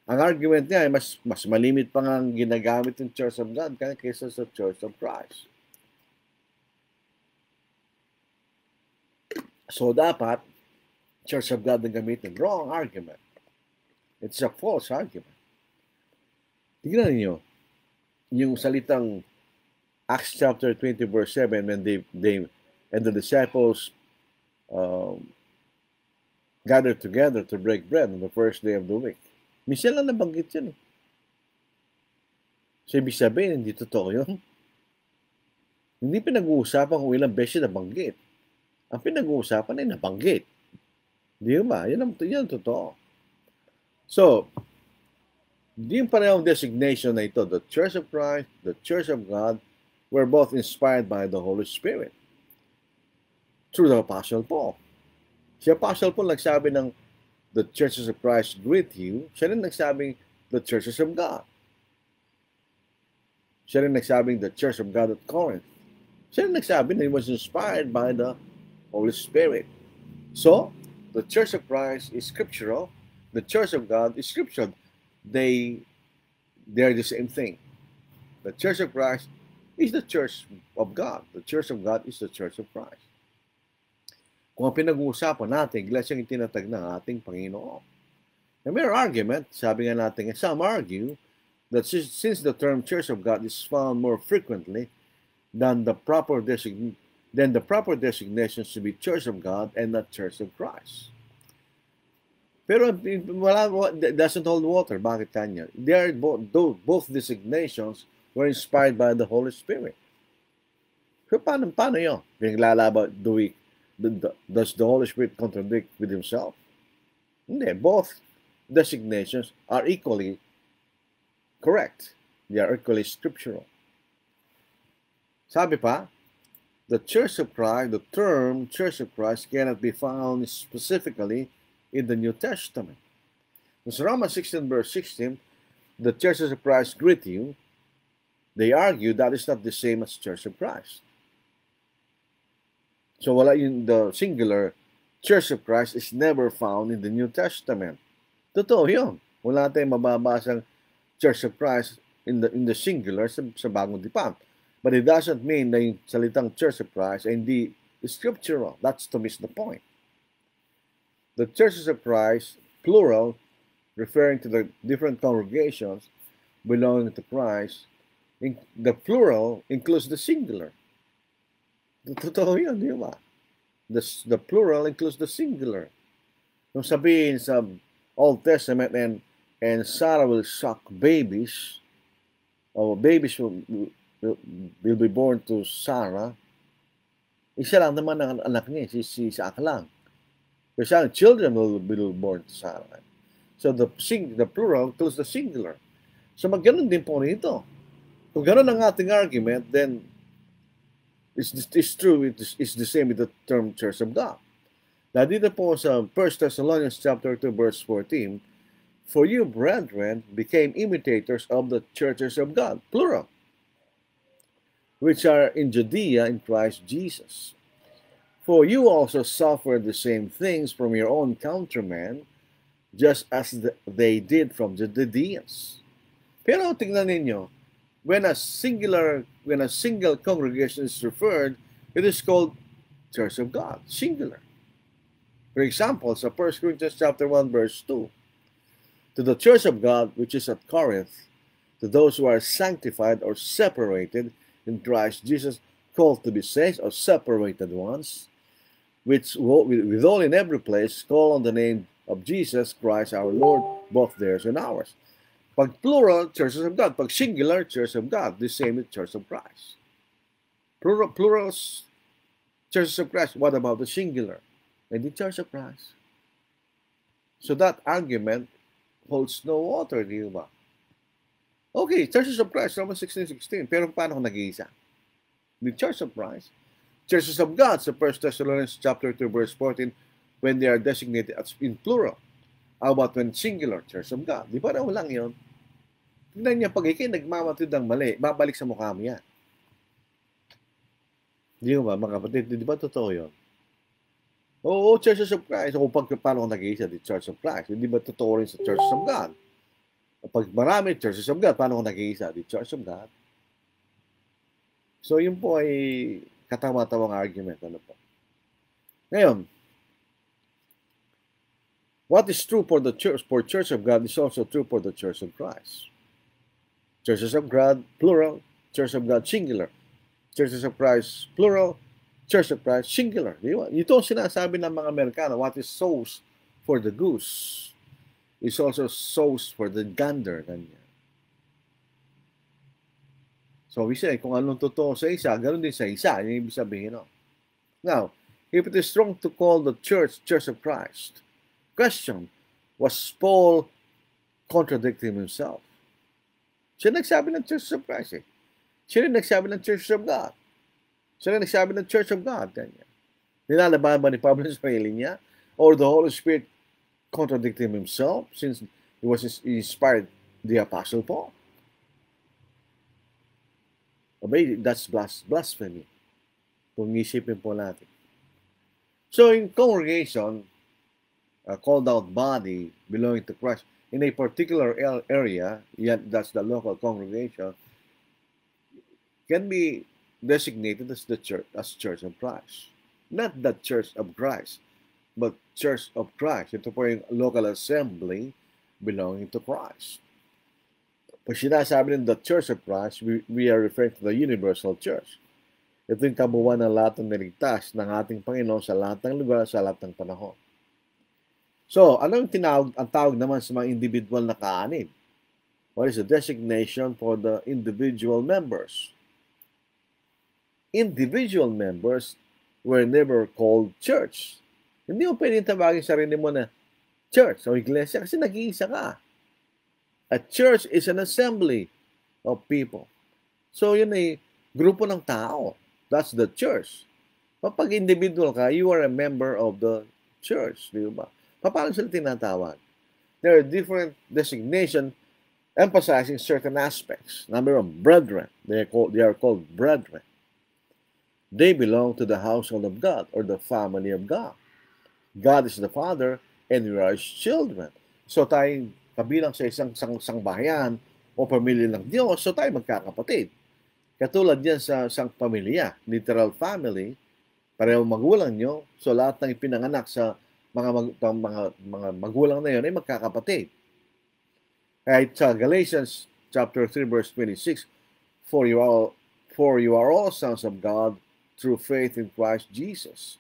Ang argument niya ay mas malimit pa nga ang ginagamit ng Church of God kaysa sa Church of Christ. So, dapat Church of God ang gamitin. Wrong argument. It's a false argument. Tignan niyo yung salitang Acts chapter 20 verse 7 when they and the disciples gathered together to break bread on the first day of the week. Minsan lang nabanggit yan eh. So, ibig sabihin, hindi totoo yun. Hindi pinag-uusapan kung ilang beses nabanggit. Ang pinag-uusapan ay nabanggit. Di ba? Yan ang totoo. So, yung parehong designation na ito, the Church of Christ, the Church of God, were both inspired by the Holy Spirit through the Apostle Paul. Si Apostle Paul nagsabi ng the churches of Christ greet you. Siya rin nagsabing the churches of God. Siya rin nagsabing the Church of God at Corinth. Siya rin nagsabi na he was inspired by the Holy Spirit. So, the Church of Christ is scriptural. The Church of God is scriptural. They're the same thing. The Church of Christ is the Church of God. The Church of God is the Church of Christ. Kung ang pinag-uusapan natin, iglesyang itinatag ng ating Panginoon. And may argument, sabi nga natin, some argue that since the term Church of God is found more frequently than the proper designation, then the proper designation should be Church of God and not Church of Christ. Pero doesn't hold water. Bakit kanya? Both designations were inspired by the Holy Spirit. So paano yun? Does the Holy Spirit contradict with Himself? Hindi. Both designations are equally correct. They are equally scriptural. Sabi pa, the Church of Christ, the term Church of Christ cannot be found specifically in the New Testament. In Romans 16 verse 16, the churches of Christ greet you. They argue that is not the same as Church of Christ. So wala yung the singular Church of Christ is never found in the New Testament. Totoo yun. Wala tayong mababasang Church of Christ in the singular sa Bagong Tipan. But it doesn't mean na yung salitang Church of Christ ay hindi scriptural. That's to miss the point. The churches of Christ, plural, referring to the different congregations belonging to Christ, the plural includes the singular. Totoo yun, di ba? The plural includes the singular. Nung sabihin sa Old Testament, and Sarah will suck babies, or babies will be born to Sarah, isa lang naman ang anak niya, si Isaac lang. Kasi ang children will be born to Sarah. So the plural includes the singular. So magganon din po rito. Kung ganon ang ating argument, then it's true, it's the same with the term Church of God. Na dito po sa 1 Thessalonians chapter 2 verse 14, for you, brethren, became imitators of the churches of God, plural, which are in Judea in Christ Jesus. For you also suffered the same things from your own countrymen, just as they did from the Judeans. Pero tingnan ninyo, when a single congregation is referred, it is called Church of God, singular. For example, sa 1 Corinthians chapter 1 verse 2, to the church of God which is at Corinth, to those who are sanctified or separated in Christ Jesus, called to be saints or separated ones, which with all in every place call on the name of Jesus Christ our Lord, both theirs and ours. Pag plural, churches of God. Pag singular, church of God. The same with church of Christ. Plural, churches of Christ. What about the singular? And the church of Christ. So that argument holds no water, di ba? Okay, churches of Christ, Romans 16:16. Pero paano kung nag-iisa? The church of Christ. Churches of God, sa 1 Thessalonians chapter 2, verse 14, when they are designated as in plural. How about when singular, church of God? Di ba raw lang yun? Tignan niya, pag ikay nagmamatid ng mali, babalik sa mukha mo yan. Di ba, mga kapatid? Di ba totoo yun? Oo, churches of Christ. O paano kung nag-iisa, the church of Christ. Hindi ba totoo rin sa churches of God? Pag marami churches of God, paano kung nag-iisa, the church of God? So, yun po ay katawa-tawang argument. Ano po? Ngayon, what is true for the Church of God is also true for the Church of Christ. Churches of God, plural. Church of God, singular. Churches of Christ, plural. Church of Christ, singular. Di ba? Ito ang sinasabi ng mga Amerikano, what is sauce for the goose is also sauce for the gander. Ganyan. So, we say, kung anong totoo sa isa, ganoon din sa isa. Yung ibig sabihin, no? Now, if it is wrong to call the church of Christ, question, was Paul contradicting himself? Siya nagsabi ng Church of Christ eh. Siya nagsabi ng Church of God. Siya nagsabi ng Church of God. Ganyan. Nilalaban ba ni Pablo sa sarili niya? Or the Holy Spirit contradicting himself since he was inspired the Apostle Paul? Okay, that's blasphemy. Kung isipin po natin. So in congregation, a called out body belonging to Christ in a particular area, yet that's the local congregation, can be designated as the church, as Church of Christ. Not the Church of Christ, but Church of Christ. Ito po yung local assembly belonging to Christ. Pag sinasabi ng the Church of Christ, we are referring to the universal church. Ito yung kabuuan ng lahat ng niligtas ng ating Panginoon sa lahat ng lugar, sa lahat ng panahon. So, ano yung ang tawag naman sa mga individual na kaanib? What is the designation for the individual members? Individual members were never called church. Hindi mo pwedeng tawagin sarili mo na church o iglesia kasi nag-iisa ka. A church is an assembly of people. So, yun ay grupo ng tao. That's the church. Kapag individual ka, you are a member of the church. Di ba? Paano sila tinatawag? There are different designations emphasizing certain aspects. Number one, brethren. They are called brethren. They belong to the household of God or the family of God. God is the Father and we are His children. So tayo kabilang sa isang sangbahayan o pamilya ng Diyos, so tayo magkakapatid. Katulad yan sa isang pamilya, literal family, pareho magulang nyo, so lahat ng ipinanganak sa mga magulang na yun ay magkakapatid. Kahit sa Galatians chapter 3 verse 26, for you are all sons of God through faith in Christ Jesus.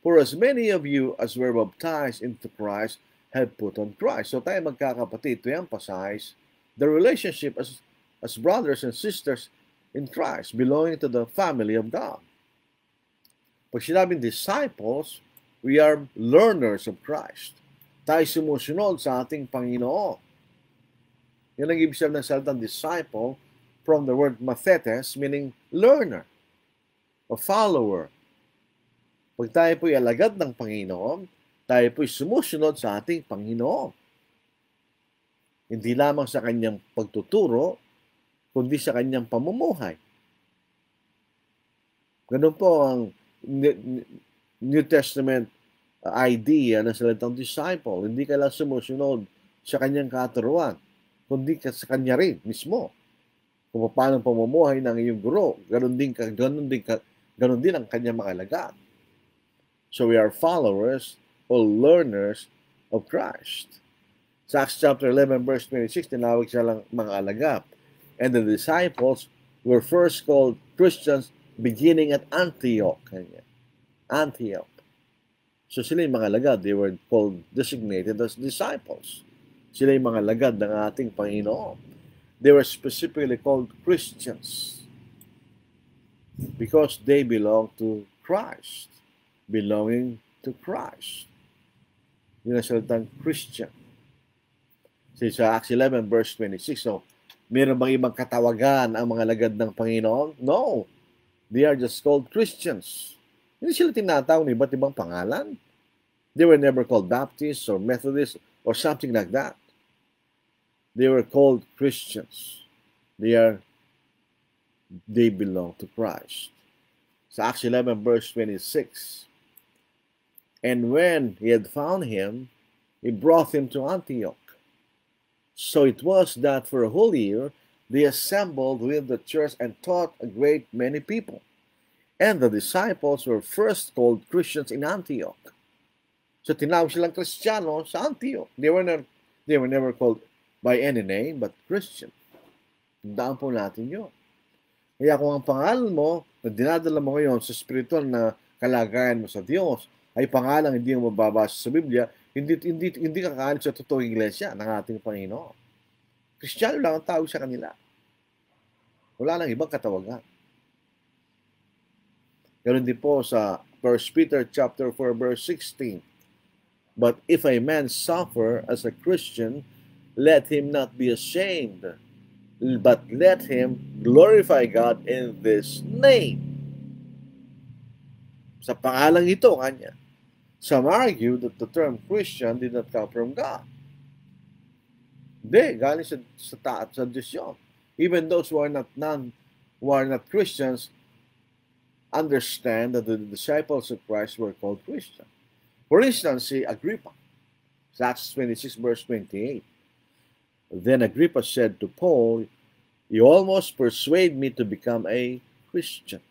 For as many of you as were baptized into Christ have put on Christ. So tayo magkakapatid, to emphasize the relationship as brothers and sisters in Christ, belonging to the family of God. Pag sinabing disciples, we are learners of Christ. Tayo sumusunod sa ating Panginoon. Yan ang ibig sabihin ng salitang disciple from the word mathetes, meaning learner, a follower. Pag tayo po'y alagad ng Panginoon, tayo po'y sumusunod sa ating Panginoon. Hindi lamang sa kanyang pagtuturo, kundi sa kanyang pamumuhay. Ganun po ang New Testament idea ng salitang disciple. Hindi ka lang sumusunod sa kanyang katuruan, kundi sa kanya rin mismo. Kung paano pamumuhay ng iyong guro, ganun din ang kanyang mga alagad. So we are followers or learners of Christ. Sa Acts chapter 11 verse 26, tinawag siya lang mga alagad. And the disciples were first called Christians beginning at Antioch. Antioch. So sila yung mga alagad. They were designated as disciples. Sila yung mga alagad ng ating Panginoon. They were specifically called Christians because they belong to Christ. Belonging to Christ. Yun ang salitang Christian. Sa Acts 11 verse 26, so, meron bang ibang katawagan ang mga alagad ng Panginoon? No. They are just called Christians. Hindi sila tinatawag ng iba't ibang pangalan. They were never called Baptists or Methodists or something like that. They were called Christians. They belong to Christ. Sa Acts 11 verse 26, and when he had found him, he brought him to Antioch. So it was that for a whole year, they assembled with the church and taught a great many people. And the disciples were first called Christians in Antioch. So tinawag silang Kristiyano sa Antioch. They were never called by any name, but Christian. Tandaan po natin yun. Kaya kung ang pangalan mo na dinadala mo ngayon sa spiritual na kalagayan mo sa Diyos ay pangalan hindi mo mababasa sa Biblia, hindi kakaano sa totoong iglesia ng ating Panginoon. Kristiyano lang ang tawag sa kanila. Wala lang ibang katawagan. Ganoon din po sa 1 Peter chapter 4 verse 16. But if a man suffer as a Christian, let him not be ashamed, but let him glorify God in this name. Sa pangalang ito, kanya. Some argue that the term Christian did not come from God. Hindi, galing sa Diyos yun. Even those who are not Christians understand that the disciples of Christ were called Christian. For instance, si Agrippa, Acts 26 verse 28. Then Agrippa said to Paul, "You almost persuade me to become a Christian."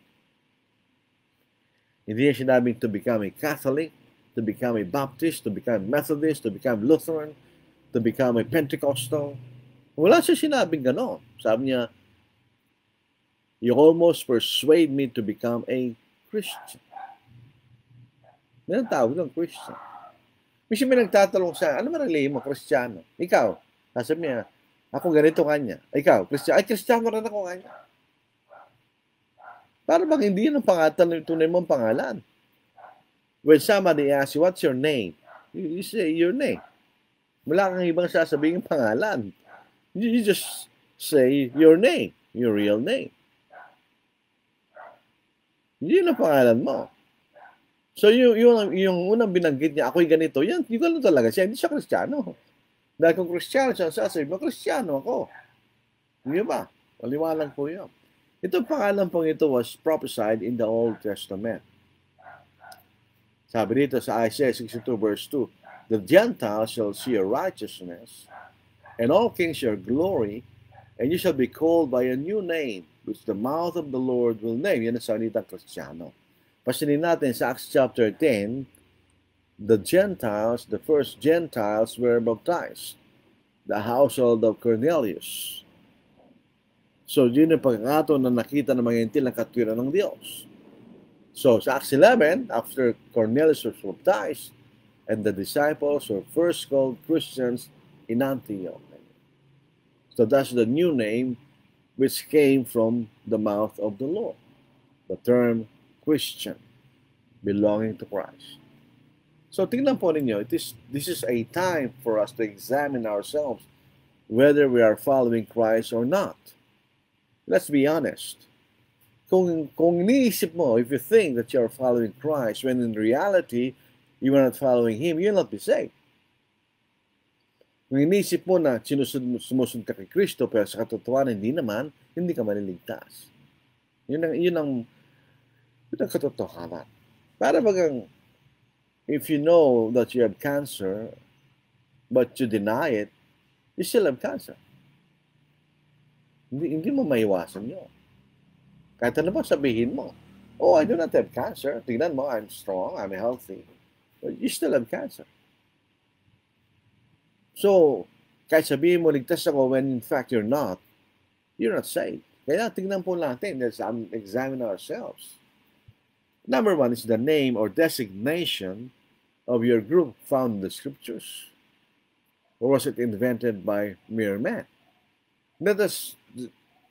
Hindi niya sinabing to become a Catholic, to become a Baptist, to become Methodist, to become Lutheran, to become a Pentecostal. Wala siya sinabing gano'n. Sabi niya, "You almost persuade me to become a Christian." May tawag ng Christian. Kasi may nagtatanong sa, ano man ang lihi mo, Kristiyano? Ikaw, sabi niya, ako ganito kanya. Ikaw, Kristiyano. Ay, Kristiyano rin ako kanya. Para bang hindi yun ang tunay mong pangalan. When somebody asks you, what's your name? You say your name. Wala kang ibang sasabihin pangalan. You just say your name, your real name. Yun ang pangalan mo. So, yung unang binanggit niya, ako'y ganito, yung gano'n talaga siya. Hindi siya Kristiyano. Dahil kung Kristiyano siya, sasabi mo, Kristiyano ako. Hindi ba? Maliwanag po yun. Itong pangalan pong ito was prophesied in the Old Testament. Sabi dito sa Isaiah 62 verse 2, "The Gentiles shall see your righteousness, and all kings your glory, and you shall be called by a new name, which the mouth of the Lord will name." Yan ang salitang Kristiyano. Pansinin natin sa Acts chapter 10, the Gentiles, the first Gentiles were baptized, the household of Cornelius. So, yun yung pagkakataon na nakita ng mga Gentil ang katwiran ng Diyos. So, sa Acts 11, after Cornelius was baptized, and the disciples were first called Christians in Antioch. So, that's the new name which came from the mouth of the Lord. The term Christian, belonging to Christ. So, tingnan po ninyo, this is a time for us to examine ourselves whether we are following Christ or not. Let's be honest. Kung iniisip mo, if you think that you are following Christ, when in reality, you are not following Him, you'll not be saved. Kung iniisip mo na sumusunod ka kay Kristo, pero sa katotohanan, hindi naman, hindi ka maliligtas. Yun ang katotohanan. Para bagang, if you know that you have cancer, but you deny it, you still have cancer. Hindi mo maiwasan yun. Kahit ano ba sabihin mo, oh, I do not have cancer. Tingnan mo, I'm strong, I'm healthy. But you still have cancer. So, kahit sabihin mo, ligtas ako, when in fact you're not saved. Kaya tingnan po natin, let's examine ourselves. Number one is the name or designation of your group found in the scriptures. Or was it invented by mere man? Let us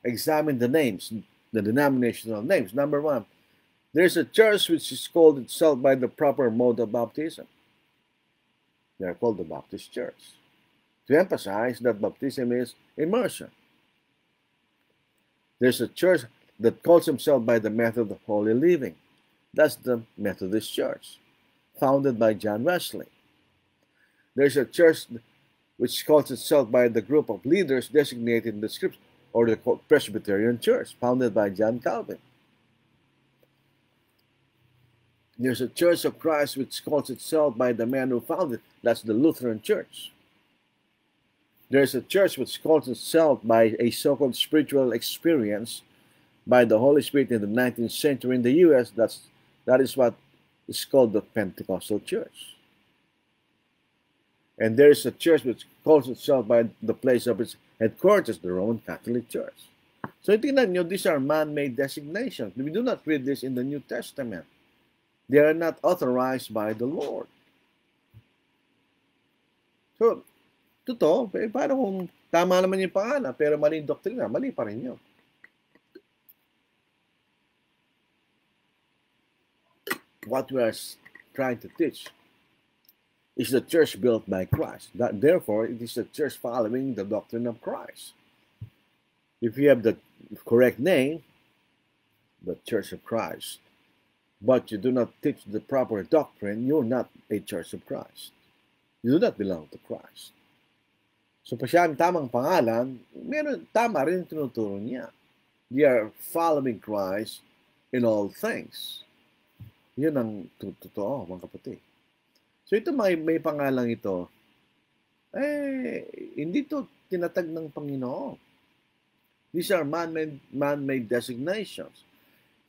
examine the names, the denominational names. Number one, there's a church which is called itself by the proper mode of baptism. They are called the Baptist Church. To emphasize that baptism is immersion. There's a church that calls himself by the method of holy living. That's the Methodist Church, founded by John Wesley. There's a church which calls itself by the group of leaders designated in the scripture, or the Presbyterian Church, founded by John Calvin. There's a Church of Christ which calls itself by the man who founded it. That's the Lutheran Church. There's a church which calls itself by a so-called spiritual experience by the Holy Spirit in the 19th century in the U.S. That is what is called the Pentecostal Church. And there is a church which calls itself by the place of its headquarters, the Roman Catholic Church. So tingnan nyo, these are man-made designations. We do not read this in the New Testament. They are not authorized by the Lord. So, totoo, paano kung tama naman yung pangalan, pero mali yung doktrina, mali pa rin yun. What we are trying to teach is the church built by Christ. Therefore, it is the church following the doctrine of Christ. If you have the correct name, the Church of Christ, but you do not teach the proper doctrine, you're not a Church of Christ. You do not belong to Christ. So, pa siya ang tamang pangalan, tama rin tinuturo niya. We are following Christ in all things. Yun ang totoo, mga kapatid. So ito may pangalang ito, hindi to tinatag ng Panginoon. These are man-made designations.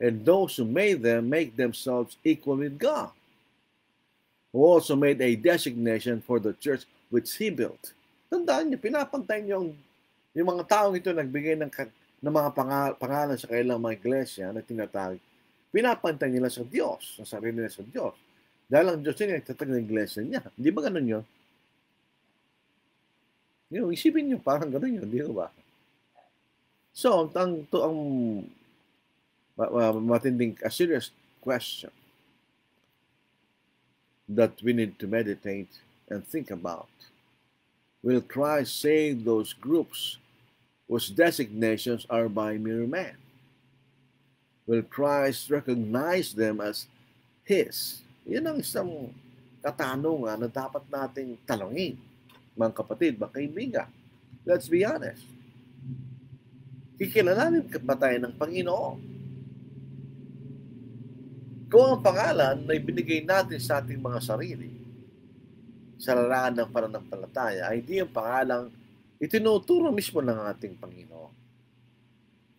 And those who made them make themselves equal with God. Who also made a designation for the church which He built. Tandaan niyo, pinapantay niyo yung mga taong ito nagbigay ng mga pangalan sa kailang mga iglesia na tinatawag. Pinapantay nila sa Diyos, sa sarili nila sa Diyos. Dahil ang Diyos niya nagtatag ng iglesia niya. Di ba ganun yun? Isipin niyo, parang ganun yun. Di ba? So, ang matinding, a serious question that we need to meditate and think about. Will Christ save those groups whose designations are by mere man? Will Christ recognize them as His? Yan ang isang katanungan na dapat nating talungin, mga kapatid, mga kaibigan. Let's be honest. Kikilalanin ba tayo ng Panginoon? Kung ang pangalan na ibinigay natin sa ating mga sarili, sa larangan ng pananampalataya, ay hindi yung pangalang itinuturo mismo ng ating Panginoon.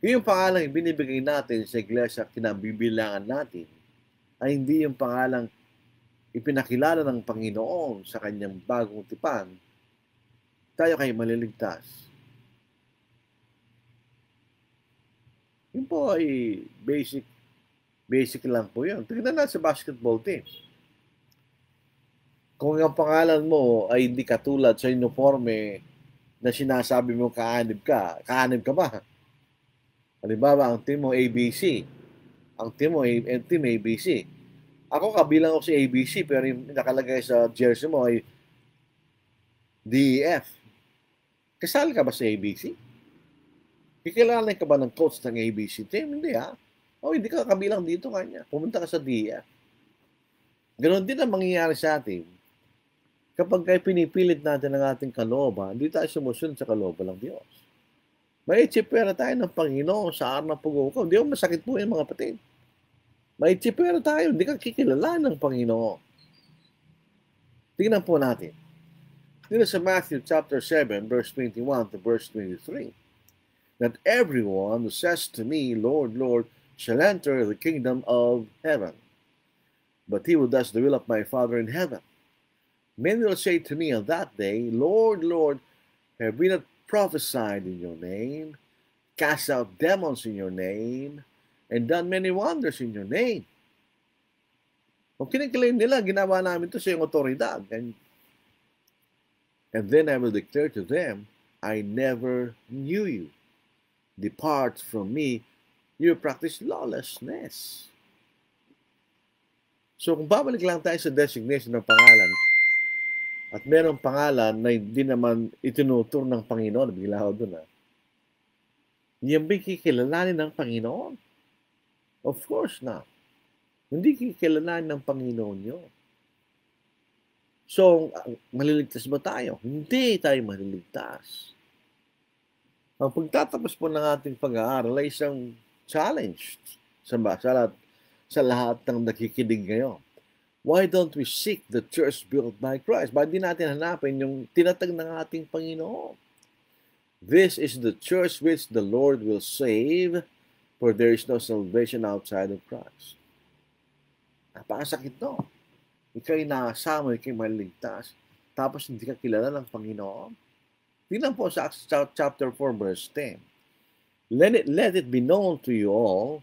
Yung pangalang ibinibigay natin sa iglesia, kinabibilangan natin, ay hindi yung pangalang ipinakilala ng Panginoon sa kanyang bagong tipan, tayo kay maliligtas. Yun po ay basic lang po yun. Tignan natin sa basketball team. Kung ang pangalan mo ay hindi katulad sa uniforme na sinasabi mo kaanib ka ba? Halimbawa, ang team mo ABC. Ang team mo ay team ABC. Ako kabilang ako si ABC pero yung nakalagay sa jersey mo ay DEF. Kasali ka ba sa ABC? Kikilala ka ba ng coach ng ABC team? Hindi O hindi ka kabilang dito kanya. Pumunta ka sa DEF. Ganon din ang mangyayari sa atin. Kapag kayo pinipilit natin ang ating kalooban, hindi tayo sumusunod sa kalooban ng Diyos. May tsipera tayo ng Panginoon sa araw ng pag-uukap. Hindi mo masakit po yan mga kapatid. May tsipera tayo, hindi ka kikilala ng Panginoon. Tingnan po natin. Dito sa Matthew chapter 7, verse 21 to verse 23. That everyone who says to me, Lord, Lord, shall enter the kingdom of heaven. But he who does the will of my Father in heaven. Many will say to me on that day, Lord, Lord, have we not prophesied in your name, cast out demons in your name, and done many wonders in your name? Kung kiniklaim nila, ginawa namin ito sa iyong otoridad. And then I will declare to them, I never knew you. Depart from me, you practice lawlessness. So kung babalik lang tayo sa designation ng pangalan, at merong pangalan na hindi naman itinutur ng Panginoon, bigla ako dun yan ba kikilalanin ng Panginoon? Of course not. Hindi kikilalanin ng Panginoon yun. So, maliligtas ba tayo? Hindi tayo maliligtas. Ang pagtatapos po ng ating pag-aaral ay isang challenge sa lahat ng nakikinig ngayon. Why don't we seek the church built by Christ? Bakit di natin hanapin yung tinatag ng ating Panginoon? This is the church which the Lord will save, for there is no salvation outside of Christ. Napakasakit no. Ika'y nakasama, ika'y maliligtas, tapos hindi ka kilala ng Panginoon. Tingnan po sa Acts chapter 4, verse 10. Let it be known to you all,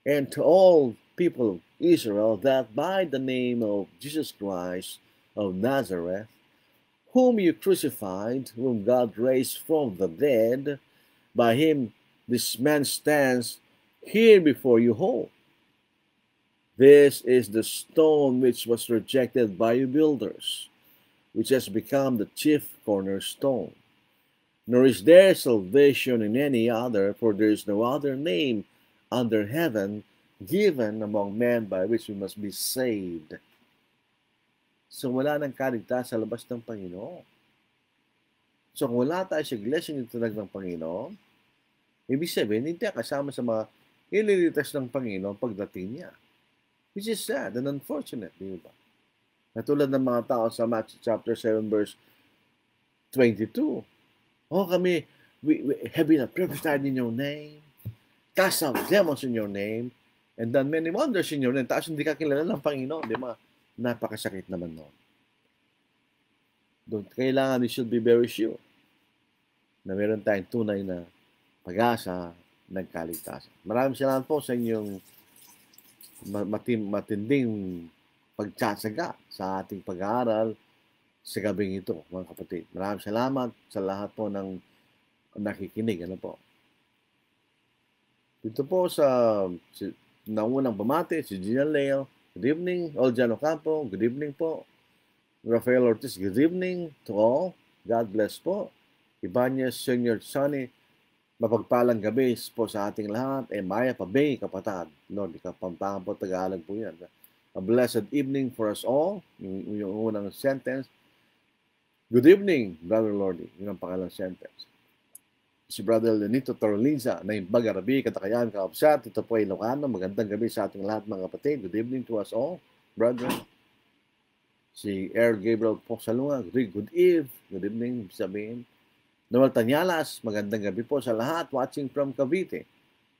and to all people of Israel, that by the name of Jesus Christ of Nazareth, whom you crucified, whom God raised from the dead, by him this man stands here before you whole. This is the stone which was rejected by you builders, which has become the chief cornerstone. Nor is there salvation in any other, for there is no other name under heaven given among men by which we must be saved. So wala nang kaligtasan sa labas ng Panginoon. So kung wala tayo sa iglesia ng tinag ng Panginoon, ibig sabihin, hindi kasama sa mga ililitas ng Panginoon pagdating niya. Which is sad and unfortunate, di ba? Natulad ng mga tao sa Matthew chapter 7 verse 22. Kami, have we not prophesied in your name? Cast out demons in your name? And done many wonders in your name. Tapos hindi ka kilala ng Panginoon, di ba? Napakasakit naman noon. Kailangan we should be very sure na meron tayong tunay na pag-asa ng kaligtasan. Maraming salamat po sa inyong matinding pagtsatsaga sa ating pag-aaral sa gabing ito, mga kapatid. Maraming salamat sa lahat po ng nakikinig. Ano po? Dito po sa naunang bumati, si Gina Leo, good evening. Oljan Ocampo, good evening po. Rafael Ortiz, good evening to all. God bless po. Ibanez Senior Sonny, mapagpalang gabi po sa ating lahat. Maya Pabay, kapatid. Lord, Kapampangan po, Tagalog po yan. A blessed evening for us all. Yung unang sentence. Good evening, Brother Lordy. Yun ang pangalang sentence. Si Brother Lenito Torlinza na yung Bagarabi, Katakayan, Kaapsat. Ito po ay Ilocano. Magandang gabi sa ating lahat mga kapatid. Good evening to us all, brother. Si Air Gabriel Poxalunga, good evening, sabihin. Noel Tanyalas, magandang gabi po sa lahat watching from Cavite.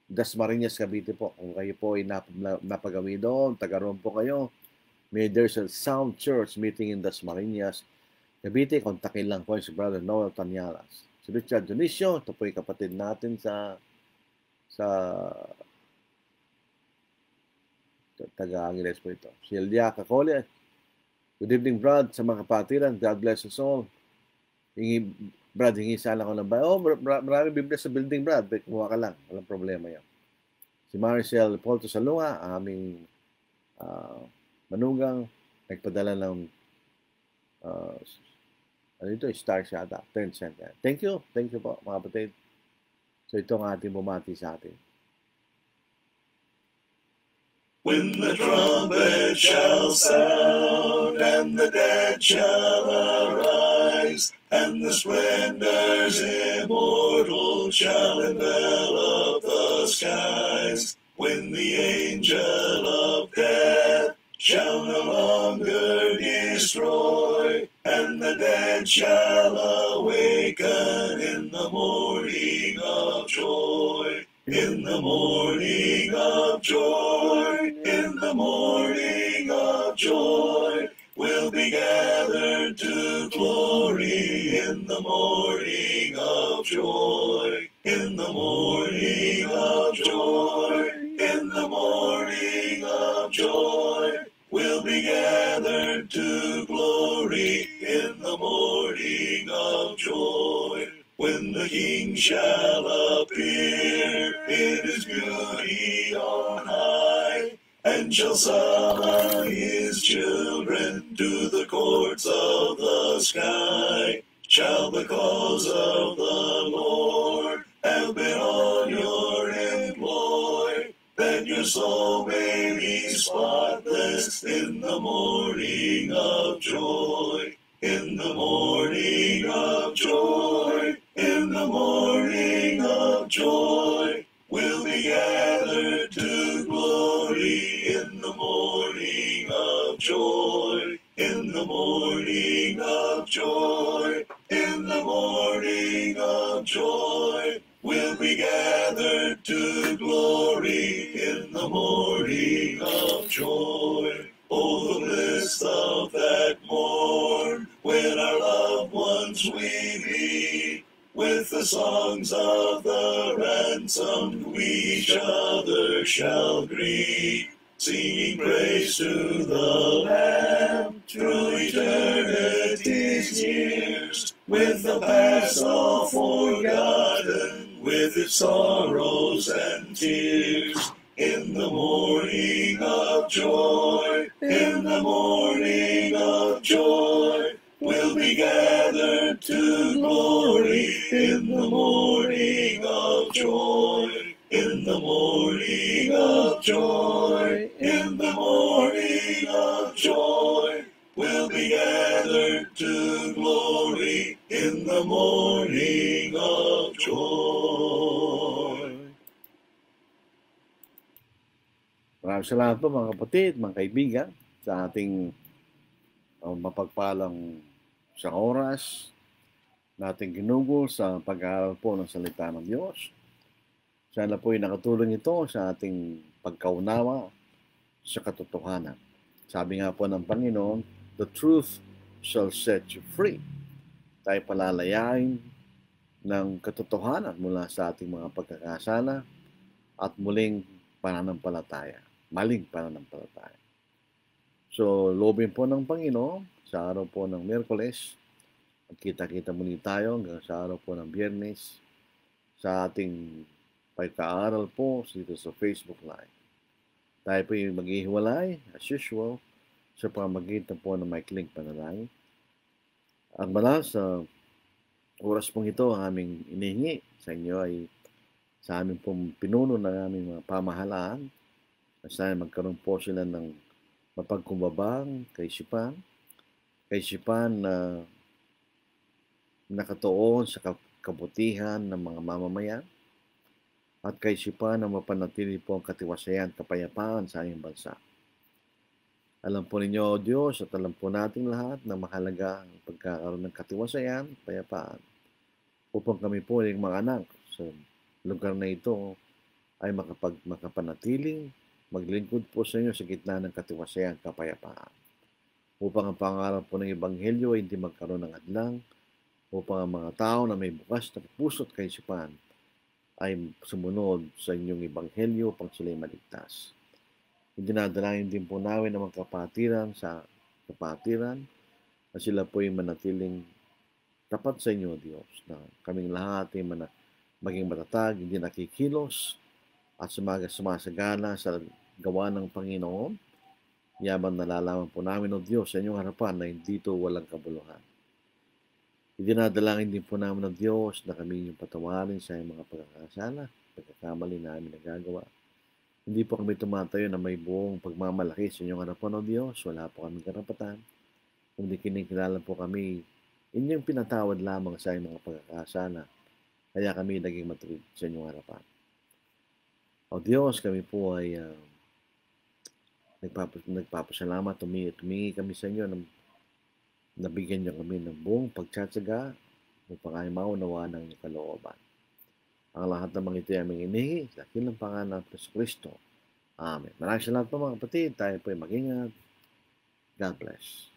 Dasmariñas, Cavite po. Kung kayo po ay napagawi doon, taga roon po kayo, May there's a sound church meeting in Dasmariñas, Cavite. Kontakin lang po si Brother Noel Tanyalas. Si Richard Dionisio, ito po yung kapatid natin sa taga-Angeles po ito. Si Elia Cacole, good evening, Brad, sa mga kapatiran. God bless us all. Brad, hingi sana ko ng bayo. Maraming Biblia sa building, Brad. Kumuha ka lang. Walang problema yan. Si Maricel Polto Salunga, aming manugang, nagpadala ng star siya ata, 10 cent. Thank you po mga kapatid. So ito ang ating bumati sa atin. When the trumpet shall sound, and the dead shall arise, and the splendors immortal shall envelop the skies, when the angel of death shall no longer destroy, and the dead shall awaken in the morning of joy. In the morning of joy, in the morning of joy, we'll be gathered to glory. In the morning of joy, in the morning of joy, in the morning of joy, we'll be gathered to glory. In the morning of joy, when the King shall appear in his beauty on high, and shall summon his children to the courts of the sky, shall the cause of the Lord have been on your employ, that your soul may be spotless in the morning of joy. In the morning of joy, in the morning of joy, we'll be gathered to glory. In the morning of joy, in the morning of joy, in the morning of joy, we'll be gathered to glory. In the morning of joy. Oh, the bliss of that morn, when our loved ones we meet, with the songs of the ransomed we each other shall greet, singing praise to the Lamb through eternity's years, with the past all forgotten, with its sorrows and tears. In the morning of joy, in the morning of joy, we'll be gathered to glory. In the morning of joy, in the morning of joy, in the morning of joy, we'll be gathered to glory. In the morning of joy. Maraming salamat po mga kapatid, mga kaibigan, sa ating mapagpalang isang oras nating ginugol sa pag-aaral po ng salita ng Diyos. Sana po ay nakatulong ito sa ating pagkaunawa sa katotohanan. Sabi nga po ng Panginoon, the truth shall set you free. Tayo palalayain ng katotohanan mula sa ating mga pagkakasala at muling pananampalataya. Maling pananampalataya. So, loobin po ng Panginoon sa araw po ng Miyerkules. Magkita-kita muli tayo hanggang sa araw po ng Biyernes sa ating pagkaaral po dito sa Facebook Live. Tayo po yung maghihiwalay, as usual, sa pamagitan po ng maikling panalangin. At mula sa oras pong ito, ang aming inihingi sa inyo ay sa aming pong pinuno ng aming mga pamahalaan. Sana magkaroon po sila ng mapagkumbabang kaisipan na nakatuon sa kabutihan ng mga mamamayan at kaisipan na mapanatili po ang katiwasayan at kapayapaan sa aming bansa. Alam po ninyo, O Diyos, at alam po nating lahat na mahalaga ang pagkakaroon ng katiwasayan, kapayapaan, upang kami po yung mga anak sa lugar na ito ay makapanatiling maglingkod po sa inyo sa gitna ng katiwasayan, kapayapaan. upang ang pangarap po ng Ebanghelyo ay hindi magkaroon ng hadlang, upang ang mga tao na may bukas na puso't kaisipan ay sumunod sa inyong Ebanghelyo upang sila'y maligtas. Idinadalangin din po namin ang mga kapatiran sa kapatiran na sila po ay manatiling tapat sa inyo, Diyos, na kaming lahat ay maging matatag, hindi nakikilos at sumasagana sa gawa ng Panginoon. Yabang nalalaman po namin, O Diyos, sa inyong harapan na dito walang kabuluhan. Idinadalangin din po namin, O Diyos, na kami yung patawarin sa mga pagkakasala, pagkakamali namin nagagawa. Hindi po kami tumatayo na may buong pagmamalaki sa inyong harapan, O Diyos. Wala po kami karapatan. Kundi kinikilala po kami inyong pinatawad lamang sa mga pagkakasala. Kaya kami naging matuwid sa inyong harapan. O Diyos, kami po ay nagpapasalamat, tumingi kami sa inyo na nabigyan niyo kami ng buong pagtsatsaga upang ay maunawaan ng inyong kalooban. Ang lahat ng mga ito ay aming inihi sa dakilang pangalan ng Kristo. Amen. Maraming salamat po mga kapatid. Tayo po ay mag-ingat. God bless.